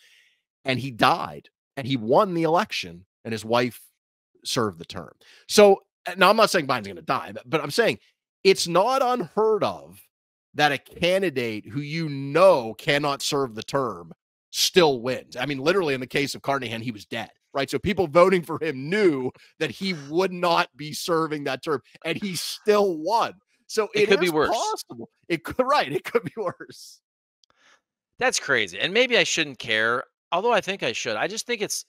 And he died and he won the election and his wife served the term. So now I'm not saying Biden's going to die, but I'm saying it's not unheard of that a candidate who cannot serve the term still wins. I mean, literally in the case of Carnahan, he was dead. Right. So people voting for him knew that he would not be serving that term and he still won. So it could be worse. Possible. It could be worse. That's crazy. And maybe I shouldn't care, although I think I should. I just think it's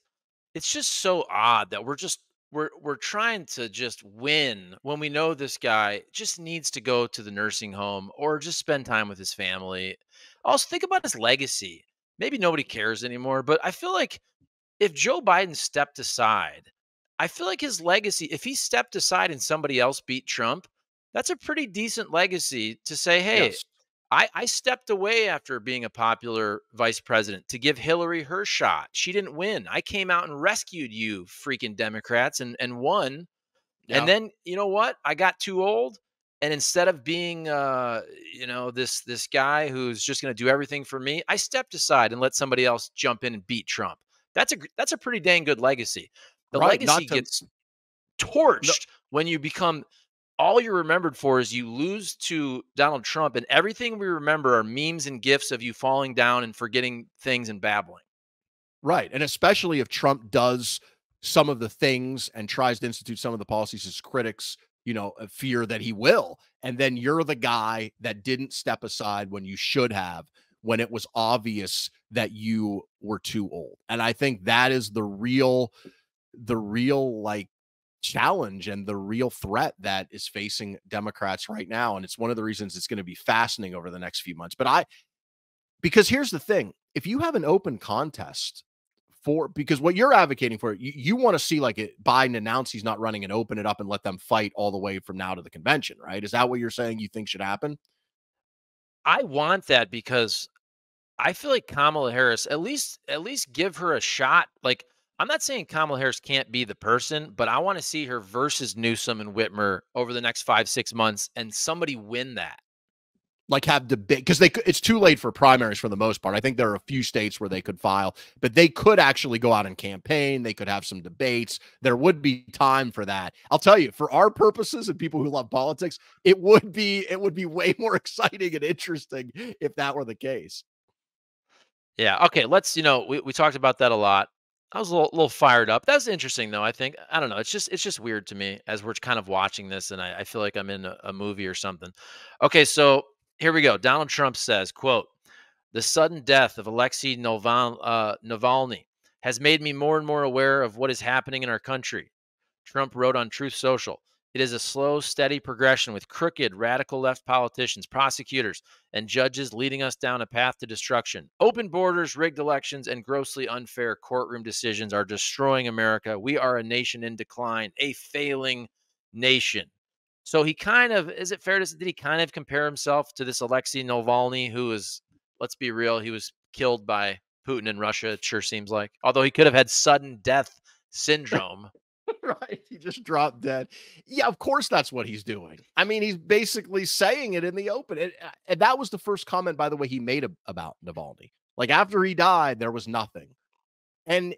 just so odd that we're trying to just win when we know this guy just needs to go to the nursing home or just spend time with his family. Also think about his legacy. Maybe nobody cares anymore, but I feel like if Joe Biden stepped aside, I feel like his legacy, if he stepped aside and somebody else beat Trump, that's a pretty decent legacy to say, hey, Yes. I stepped away after being a popular vice president to give Hillary her shot. She didn't win. I came out and rescued you freaking Democrats and won. Yeah. And then, you know what? I got too old. And instead of being, this guy who's just going to do everything for me, I stepped aside and let somebody else jump in and beat Trump. That's a pretty dang good legacy. The legacy gets torched when you become all you're remembered for is you lose to Donald Trump, and everything we remember are memes and gifs of you falling down and forgetting things and babbling. Right. And especially if Trump does some of the things and tries to institute some of the policies his critics, fear that he will. And then you're the guy that didn't step aside when you should have, when it was obvious that you were too old. And I think that is the real like challenge and the real threat that is facing Democrats right now. And it's one of the reasons it's going to be fascinating over the next few months. Because here's the thing, if you have an open contest because what you're advocating for, you want to see like Biden announce he's not running and open it up and let them fight all the way from now to the convention, right? Is that what you're saying you think should happen? I want that because I feel like Kamala Harris, at least give her a shot. Like, I'm not saying Kamala Harris can't be the person, but I want to see her versus Newsom and Whitmer over the next 5-6 months and somebody win that. Like have debate, because it's too late for primaries for the most part. I think there are a few states where they could file, but they could actually go out and campaign. They could have some debates. There would be time for that. I'll tell you, for our purposes and people who love politics, it would be way more exciting and interesting if that were the case. Yeah. Okay. Let's, we talked about that a lot. I was a little fired up. That's interesting though. I think, I don't know. It's just weird to me as we're kind of watching this and I feel like I'm in a movie or something. Okay. So here we go. Donald Trump says, quote, "The sudden death of Alexei Navalny has made me more and more aware of what is happening in our country." Trump wrote on Truth Social, "It is a slow, steady progression with crooked, radical left politicians, prosecutors, and judges leading us down a path to destruction. Open borders, rigged elections, and grossly unfair courtroom decisions are destroying America. We are a nation in decline, a failing nation." So he kind of, is it fair to say, did he kind of compare himself to this Alexei Navalny, who is, let's be real, he was killed by Putin in Russia, it sure seems like. Although he could have had sudden death syndrome. Right. He just dropped dead. Yeah, of course that's what he's doing. I mean, he's basically saying it in the open. And that was the first comment, by the way, he made about Navalny. Like after he died, there was nothing. And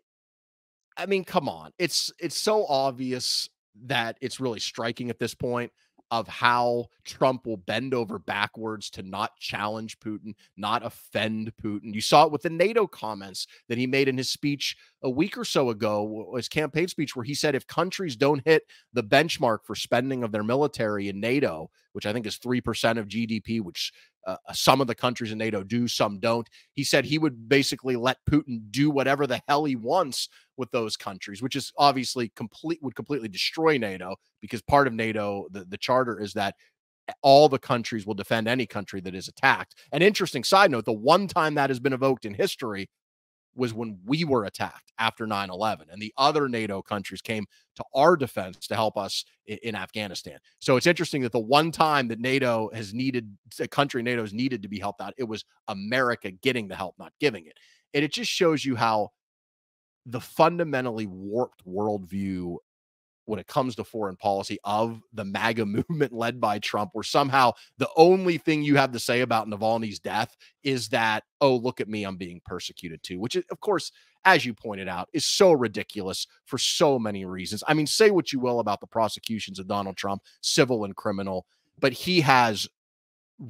I mean, come on. It's so obvious that it's really striking at this point. of how Trump will bend over backwards to not challenge Putin, not offend Putin. You saw it with the NATO comments that he made in his speech a week or so ago, his campaign speech, where he said if countries don't hit the benchmark for spending of their military in NATO, which I think is 3% of GDP, which some of the countries in NATO do, some don't. He said he would basically let Putin do whatever the hell he wants with those countries, which is obviously would completely destroy NATO, because part of NATO, the charter, is that all the countries will defend any country that is attacked. An interesting side note, the one time that has been evoked in history was when we were attacked after 9/11, and the other NATO countries came to our defense to help us in Afghanistan. So it's interesting that the one time that NATO has needed, a country NATO has needed to be helped out, it was America getting the help, not giving it. And it just shows you how the fundamentally warped worldview when it comes to foreign policy of the MAGA movement led by Trump, where somehow the only thing you have to say about Navalny's death is that, oh, look at me, I'm being persecuted too, which is, of course, as you pointed out, is so ridiculous for so many reasons. I mean, say what you will about the prosecutions of Donald Trump, civil and criminal, but he has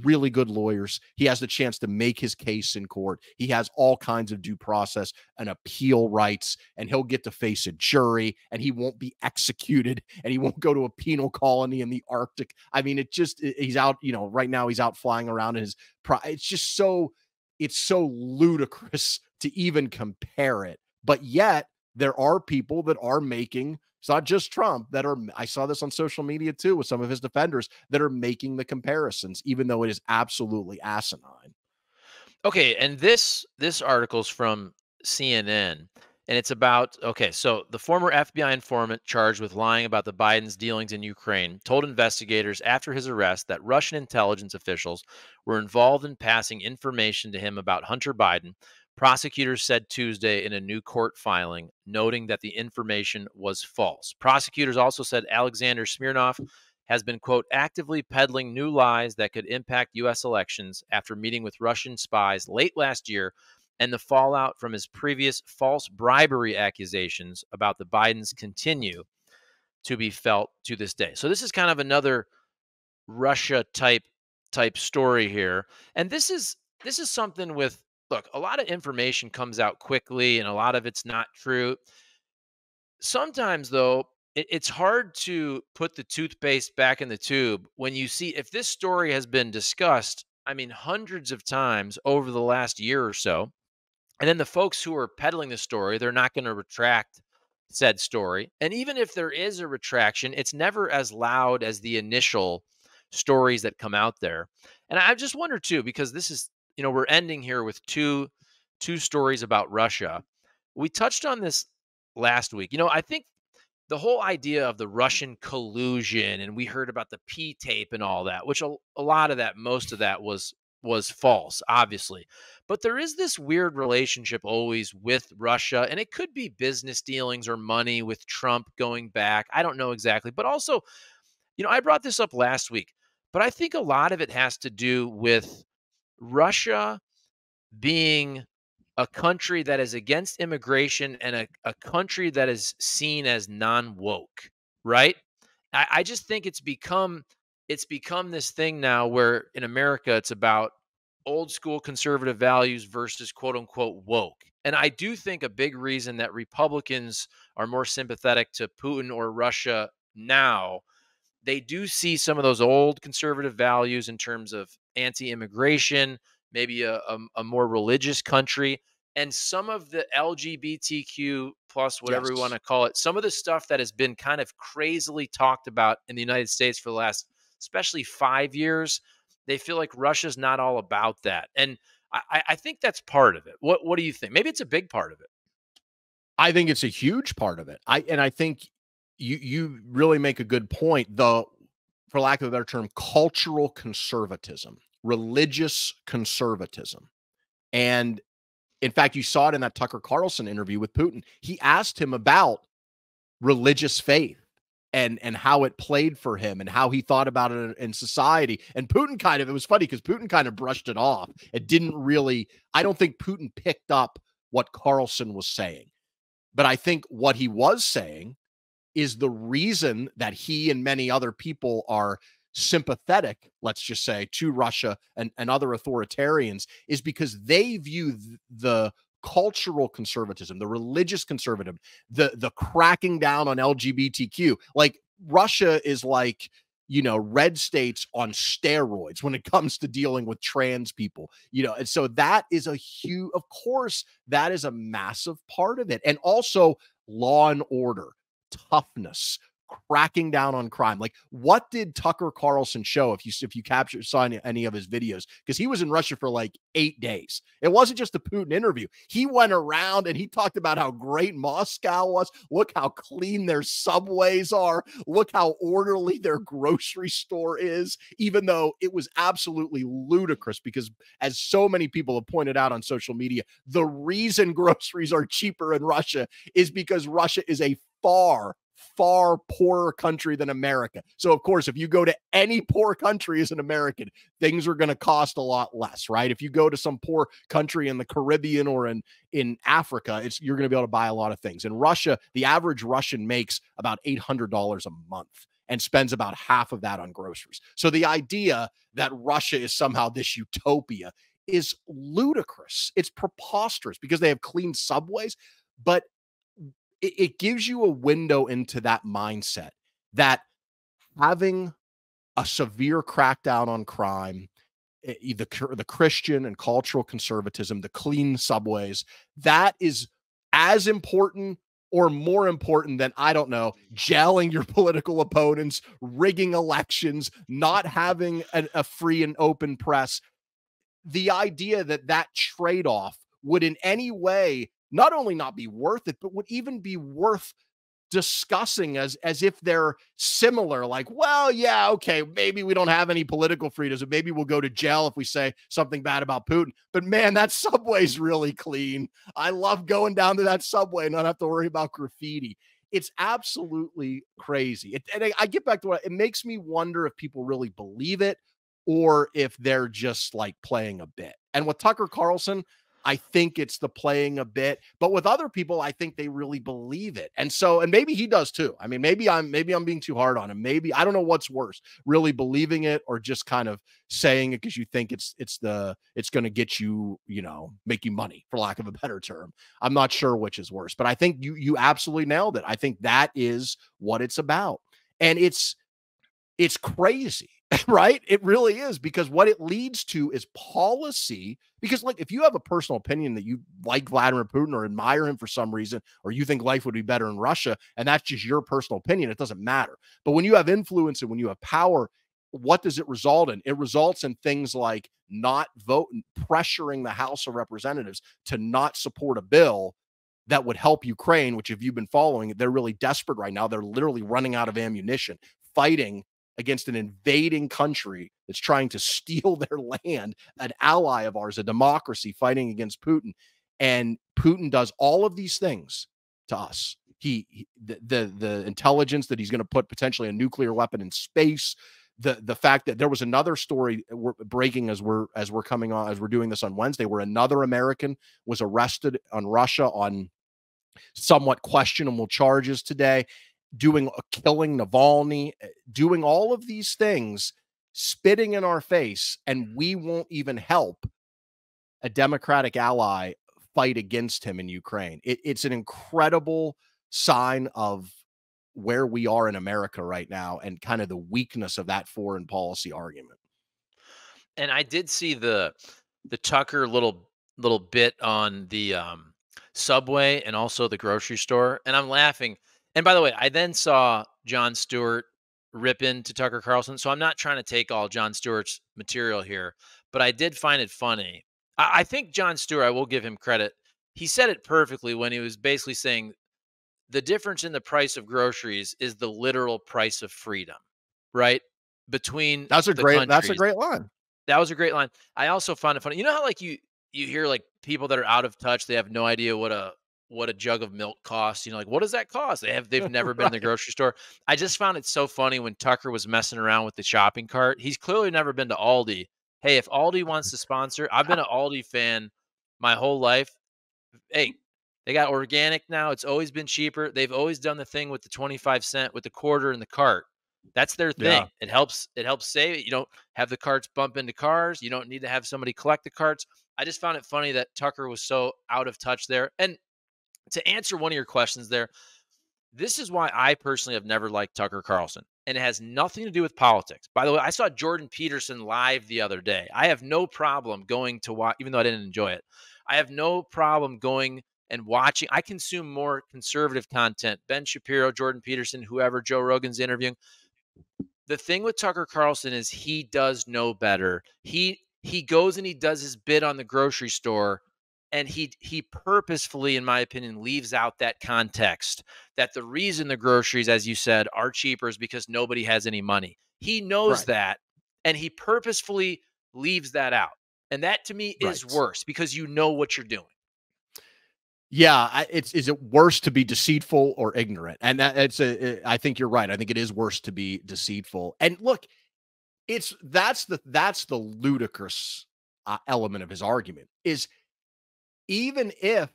really good lawyers. He has the chance to make his case in court. He has all kinds of due process and appeal rights, and he'll get to face a jury, and he won't be executed, and he won't go to a penal colony in the Arctic. I mean, he's out, right now he's out flying around in his it's just it's so ludicrous to even compare it. But yet there are people that are making, it's not just Trump, that are, I saw this on social media too with some of his defenders, that are making the comparisons, even though it is absolutely asinine. Okay, and this article's from CNN, and it's about, so the former FBI informant charged with lying about the Biden's dealings in Ukraine told investigators after his arrest that Russian intelligence officials were involved in passing information to him about Hunter Biden. Prosecutors said Tuesday in a new court filing, noting that the information was false. Prosecutors also said Alexander Smirnov has been, quote, actively peddling new lies that could impact U.S. elections after meeting with Russian spies late last year, and the fallout from his previous false bribery accusations about the Bidens continue to be felt to this day. So this is kind of another Russia type story here. And this is something with, look, a lot of information comes out quickly and a lot of it's not true. Sometimes, though, it's hard to put the toothpaste back in the tube when you see, if this story has been discussed, I mean, hundreds of times over the last year or so, and then the folks who are peddling the story, they're not going to retract said story. And even if there is a retraction, it's never as loud as the initial stories that come out there. And I just wonder too, because this is, we're ending here with two stories about Russia. We touched on this last week. I think the whole idea of the Russian collusion, and we heard about the P tape and all that, which a lot of that, most of that was false, obviously. But there is this weird relationship always with Russia, and it could be business dealings or money with Trump going back. I don't know exactly. But also, I brought this up last week, but I think a lot of it has to do with Russia being a country that is against immigration and a country that is seen as non-woke, right? I just think it's become this thing now where in America it's about old school conservative values versus quote unquote woke. And I do think a big reason that Republicans are more sympathetic to Putin or Russia now, they do see some of those old conservative values in terms of anti-immigration, maybe a more religious country, and some of the LGBTQ plus, whatever we want to call it, some of the stuff that has been kind of crazily talked about in the United States for the last, especially 5 years, they feel like Russia's not all about that. And I think that's part of it. What do you think? Maybe it's a big part of it. I think it's a huge part of it. I think you really make a good point, though, for lack of a better term, cultural conservatism, religious conservatism. And in fact, you saw it in that Tucker Carlson interview with Putin. He asked him about religious faith and how it played for him and how he thought about it in society. And Putin it was funny because Putin kind of brushed it off. It didn't really, I don't think Putin picked up what Carlson was saying. But I think what he was saying is the reason that he and many other people are sympathetic, let's just say, to Russia and other authoritarians is because they view the cultural conservatism, the religious conservatism, the cracking down on LGBTQ. Like Russia is like, red states on steroids when it comes to dealing with trans people, and so that is a huge, of course, that is a massive part of it. And also law and order, toughness, cracking down on crime. Like, what did Tucker Carlson show if you saw any of his videos? Because he was in Russia for like 8 days. It wasn't just a Putin interview. He went around and he talked about how great Moscow was. Look how clean their subways are. Look how orderly their grocery store is, even though it was absolutely ludicrous because, as so many people have pointed out on social media, the reason groceries are cheaper in Russia is because Russia is a far poorer country than America. So of course, if you go to any poor country as an American, things are going to cost a lot less, right? If you go to some poor country in the Caribbean or in Africa, you're going to be able to buy a lot of things. In Russia, the average Russian makes about $800 a month and spends about half of that on groceries. So the idea that Russia is somehow this utopia is ludicrous. It's preposterous because they have clean subways, but it gives you a window into that mindset that having a severe crackdown on crime, the Christian and cultural conservatism, the clean subways, that is as important or more important than, I don't know, jailing your political opponents, rigging elections, not having a free and open press. The idea that trade-off would in any way not only not be worth it, but would even be worth discussing as if they're similar. Like, well, yeah, okay, maybe we don't have any political freedoms, and maybe we'll go to jail if we say something bad about Putin. But man, that subway's really clean. I love going down to that subway and not have to worry about graffiti. It's absolutely crazy. And I get back to what it makes me wonder if people really believe it or if they're just like playing a bit. And with Tucker Carlson, I think it's the playing a bit, but with other people, I think they really believe it. And maybe he does too. I mean, maybe I'm being too hard on him. Maybe, I don't know what's worse, really believing it or just kind of saying it because you think it's going to get you, make you money, for lack of a better term. I'm not sure which is worse, but I think you absolutely nailed it. I think that is what it's about. And it's crazy. Right? It really is, because what it leads to is policy. Because like, if you have a personal opinion that you like Vladimir Putin or admire him for some reason, or you think life would be better in Russia, and that's just your personal opinion, it doesn't matter. But when you have influence and when you have power, what does it result in? It results in things like not voting, pressuring the House of Representatives to not support a bill that would help Ukraine, which, if you've been following, they're really desperate right now. They're literally running out of ammunition, fighting against an invading country that's trying to steal their land, an ally of ours, a democracy fighting against Putin. And Putin does all of these things to us. The intelligence that he's going to put potentially a nuclear weapon in space, the fact that there was another story breaking as we're coming on, as we're doing this on Wednesday, where another American was arrested on Russia on somewhat questionable charges today, killing Navalny, doing all of these things, spitting in our face, and we won't even help a Democratic ally fight against him in Ukraine. It's an incredible sign of where we are in America right now and kind of the weakness of that foreign policy argument. And I did see the Tucker little bit on the Subway and also the grocery store, and I'm laughing. And by the way, I then saw Jon Stewart rip into Tucker Carlson, so I'm not trying to take all Jon Stewart's material here, but I did find it funny. I think Jon Stewart, I will give him credit. He said it perfectly when he was basically saying the difference in the price of groceries is the literal price of freedom, right? Between that's a the great countries. line. That was a great line. I also found it funny. You know how like you hear like people that are out of touch, they have no idea what a jug of milk costs. Like, what does that cost? They've never been in the grocery store. I just found it so funny when Tucker was messing around with the shopping cart. He's clearly never been to Aldi. Hey, if Aldi wants to sponsor, I've been an Aldi fan my whole life. Hey, they got organic now. It's always been cheaper. They've always done the thing with the 25 cent with the quarter in the cart. That's their Yeah. thing. It helps save it. You don't have the carts bump into cars. You don't need to have somebody collect the carts. I just found it funny that Tucker was so out of touch there. And to answer one of your questions there, this is why I personally have never liked Tucker Carlson. And it has nothing to do with politics. By the way, I saw Jordan Peterson live the other day. I have no problem going to watch, even though I didn't enjoy it. I have no problem going and watching. I consume more conservative content. Ben Shapiro, Jordan Peterson, whoever Joe Rogan's interviewing. The thing with Tucker Carlson is he does know better. He goes and he does his bid on the grocery store, and he purposefully, in my opinion, leaves out that context that the reason the groceries, as you said, are cheaper is because nobody has any money. He knows Right. that, and he purposefully leaves that out. And that to me is Right. worse because you know what you're doing. Yeah, is it worse to be deceitful or ignorant? And I think you're right. I think it is worse to be deceitful. And look, that's the ludicrous element of his argument is even if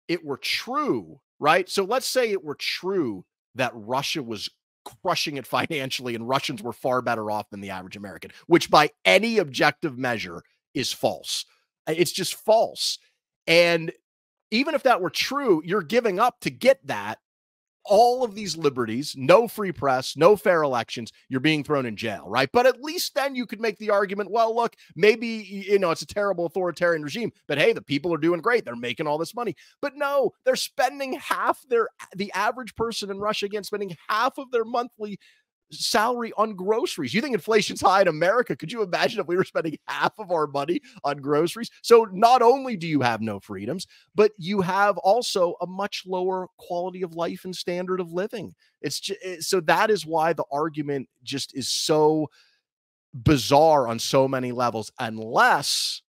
it were true, right? So let's say it were true that Russia was crushing it financially and Russians were far better off than the average American, which by any objective measure is false. It's just false. And even if that were true, you're giving up to get that all of these liberties, no free press, no fair elections, you're being thrown in jail, right? But at least then you could make the argument, well, look, maybe, it's a terrible authoritarian regime, but hey, the people are doing great. They're making all this money. But no, they're spending the average person in Russia, again, spending half of their monthly salary on groceries. You think inflation's high in America? Could you imagine if we were spending half of our money on groceries? So not only do you have no freedoms, but you have also a much lower quality of life and standard of living. So that is why the argument just is so bizarre on so many levels, unless,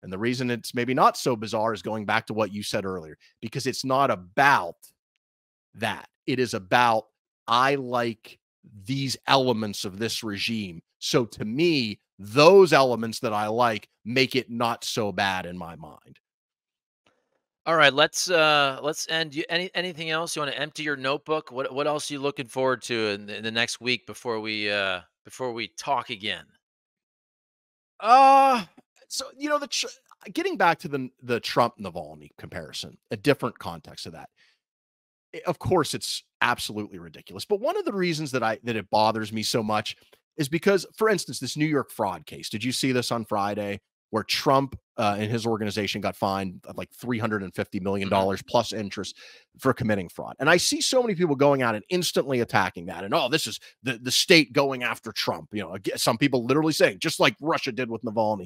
and the reason it's maybe not so bizarre is going back to what you said earlier, because it's not about that. It is about, I like these elements of this regime. So to me, those elements that I like make it not so bad in my mind. All right, let's end. Anything else you want to empty your notebook? What else are you looking forward to in the next week before we talk again? Uh so getting back to the Trump Navalny comparison, a different context of that. Of course, it's absolutely ridiculous. But one of the reasons that it bothers me so much is because, for instance, this New York fraud case. Did you see this on Friday, where Trump and his organization got fined like $350 million plus interest for committing fraud? And I see so many people going out and instantly attacking that. And this is the state going after Trump. Some people literally saying, just like Russia did with Navalny.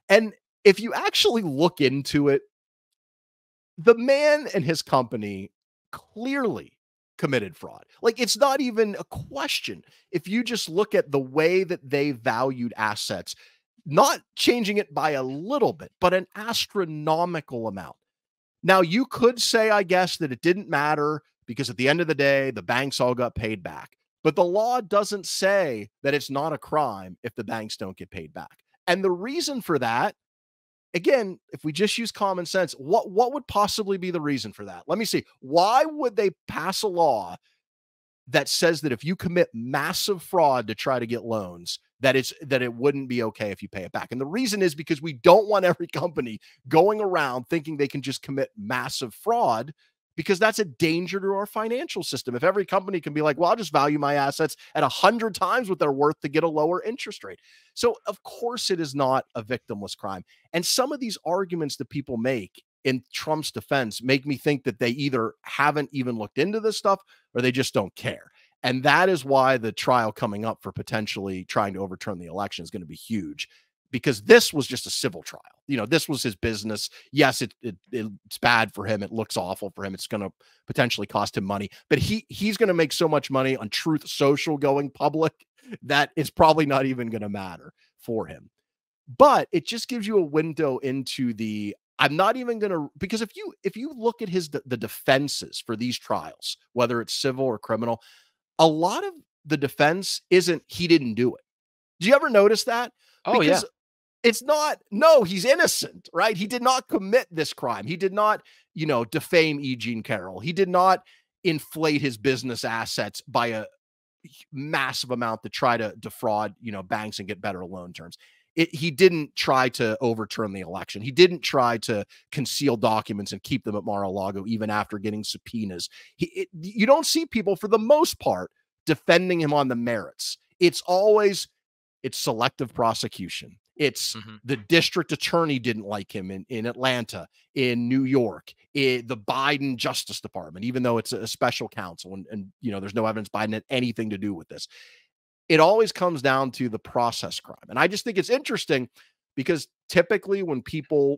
And if you actually look into it, the man and his company clearly committed fraud. Like, it's not even a question. If you just look at the way that they valued assets, not changing it by a little bit, but an astronomical amount. Now, you could say, I guess, that it didn't matter because at the end of the day, the banks all got paid back. But the law doesn't say that it's not a crime if the banks don't get paid back. And the reason for that, again, if we just use common sense, what would possibly be the reason for that? Let me see. Why would they pass a law that says that if you commit massive fraud to try to get loans, that it wouldn't be okay if you pay it back? And the reason is because we don't want every company going around thinking they can just commit massive fraud, because that's a danger to our financial system. If every company can be like, well, I'll just value my assets at 100 times what they're worth to get a lower interest rate. So of course it is not a victimless crime. And some of these arguments that people make in Trump's defense make me think that they either haven't even looked into this stuff or they just don't care. And that is why the trial coming up for potentially trying to overturn the election is going to be huge, because this was just a civil trial. This was his business. Yes, it's bad for him. It looks awful for him. It's going to potentially cost him money, but he's going to make so much money on Truth Social going public that it's probably not even going to matter for him. But it just gives you a window into I'm not even going to, because if you look at the defenses for these trials, whether it's civil or criminal, a lot of the defense isn't he didn't do it. Do you ever notice that? Oh, because yeah. it's not, no, he's innocent, right? He did not commit this crime. He did not, defame E. Jean Carroll. He did not inflate his business assets by massive amount to try to defraud, banks and get better loan terms. He didn't try to overturn the election. He didn't try to conceal documents and keep them at Mar-a-Lago even after getting subpoenas. You don't see people, for the most part, defending him on the merits. It's selective prosecution. It's the district attorney didn't like him in Atlanta, in New York, the Biden Justice Department, even though it's a special counsel and there's no evidence Biden had anything to do with this. It always comes down to the process crime. And I just think it's interesting because typically when people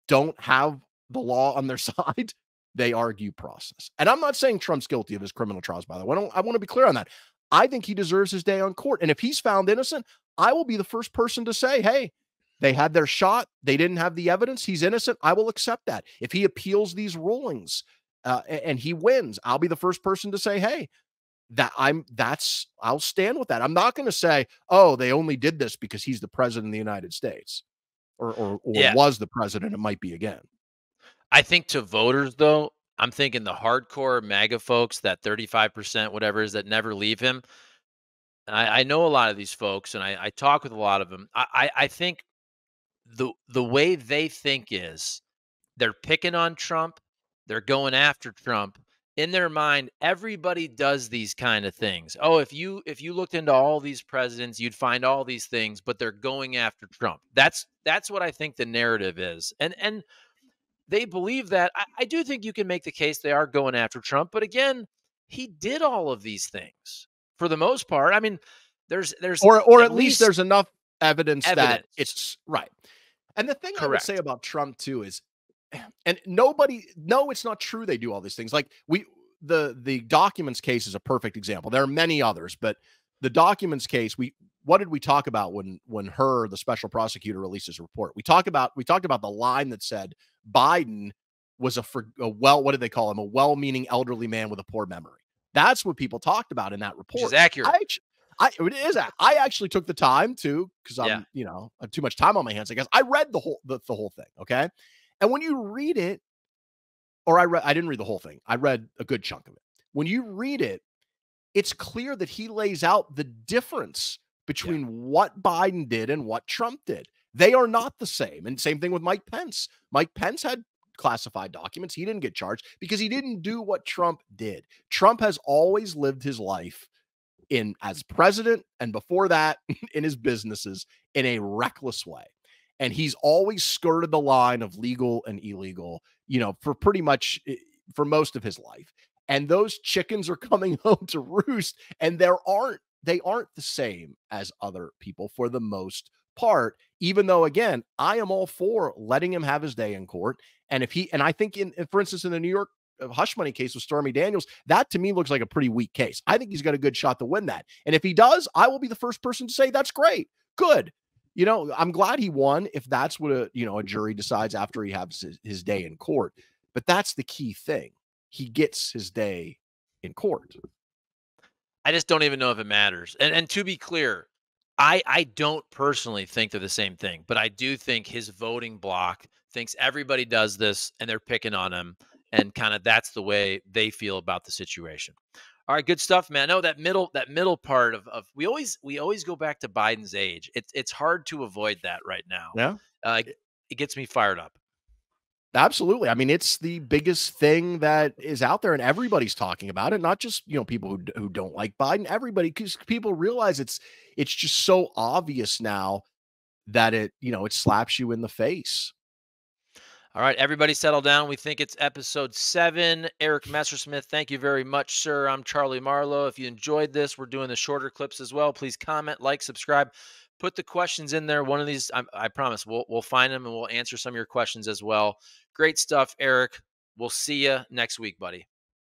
don't have the law on their side, they argue process. And I'm not saying Trump's guilty of his criminal trials, by the way. I want to be clear on that. I think he deserves his day on court. And if he's found innocent, I will be the first person to say, hey, they had their shot. They didn't have the evidence. He's innocent. I will accept that. If he appeals these rulings and he wins, I'll be the first person to say, hey, I'll stand with that. I'm not going to say, oh, they only did this because he's the president of the United States or was the president. It might be again. I think to voters, though, I'm thinking the hardcore MAGA folks, that 35%, whatever it is, that never leave him. I know a lot of these folks, and I talk with a lot of them. I think the way they think is they're picking on Trump. They're going after Trump. In their mind, everybody does these kind of things. Oh, if you looked into all these presidents, you'd find all these things, but they're going after Trump. That's what I think the narrative is. And they believe that. I do think you can make the case they are going after Trump, but again, he did all of these things for the most part. I mean, there's or at least there's enough evidence that it's right. And the thing I would say about Trump too is, and it's not true they do all these things. Like the documents case is a perfect example. There are many others, but the documents case, what did we talk about when the special prosecutor released his report? We talked about the line that said Biden was what did they call him? A well-meaning elderly man with a poor memory. That's what people talked about in that report. Which is accurate. I actually took the time to, because I have too much time on my hands, I guess. I read the whole thing. Okay. And when you read it, I didn't read the whole thing. I read a good chunk of it. When you read it, it's clear that he lays out the difference between what Biden did and what Trump did. They are not the same. And same thing with Mike Pence. Mike Pence had classified documents. He didn't get charged because he didn't do what Trump did. Trump has always lived his life as president, and before that in his businesses, in a reckless way. And he's always skirted the line of legal and illegal, for most of his life. And those chickens are coming home to roost, and they aren't the same as other people for the most part, even though, again, I am all for letting him have his day in court. And I think for instance, in the New York hush money case with Stormy Daniels, that to me looks like a pretty weak case. I think he's got a good shot to win that. And if he does, I will be the first person to say that's great. Good. I'm glad he won if that's what a jury decides after he has his day in court. But that's the key thing. He gets his day in court. I just don't even know if it matters. And to be clear, I don't personally think they're the same thing, but I do think his voting bloc thinks everybody does this and they're picking on him, and kind of that's the way they feel about the situation. All right, good stuff, man. No, that middle part of we always go back to Biden's age. It's hard to avoid that right now. Yeah, it gets me fired up. Absolutely. I mean, it's the biggest thing that is out there, and everybody's talking about it. Not just people who don't like Biden. Everybody, because people realize it's just so obvious now that it slaps you in the face. All right, everybody settle down. We think it's episode 7. Eric Messersmith, thank you very much, sir. I'm Charlie Marlow. If you enjoyed this, we're doing the shorter clips as well. Please comment, like, subscribe. Put the questions in there. One of these, I promise, we'll find them and we'll answer some of your questions as well. Great stuff, Eric. We'll see you next week, buddy.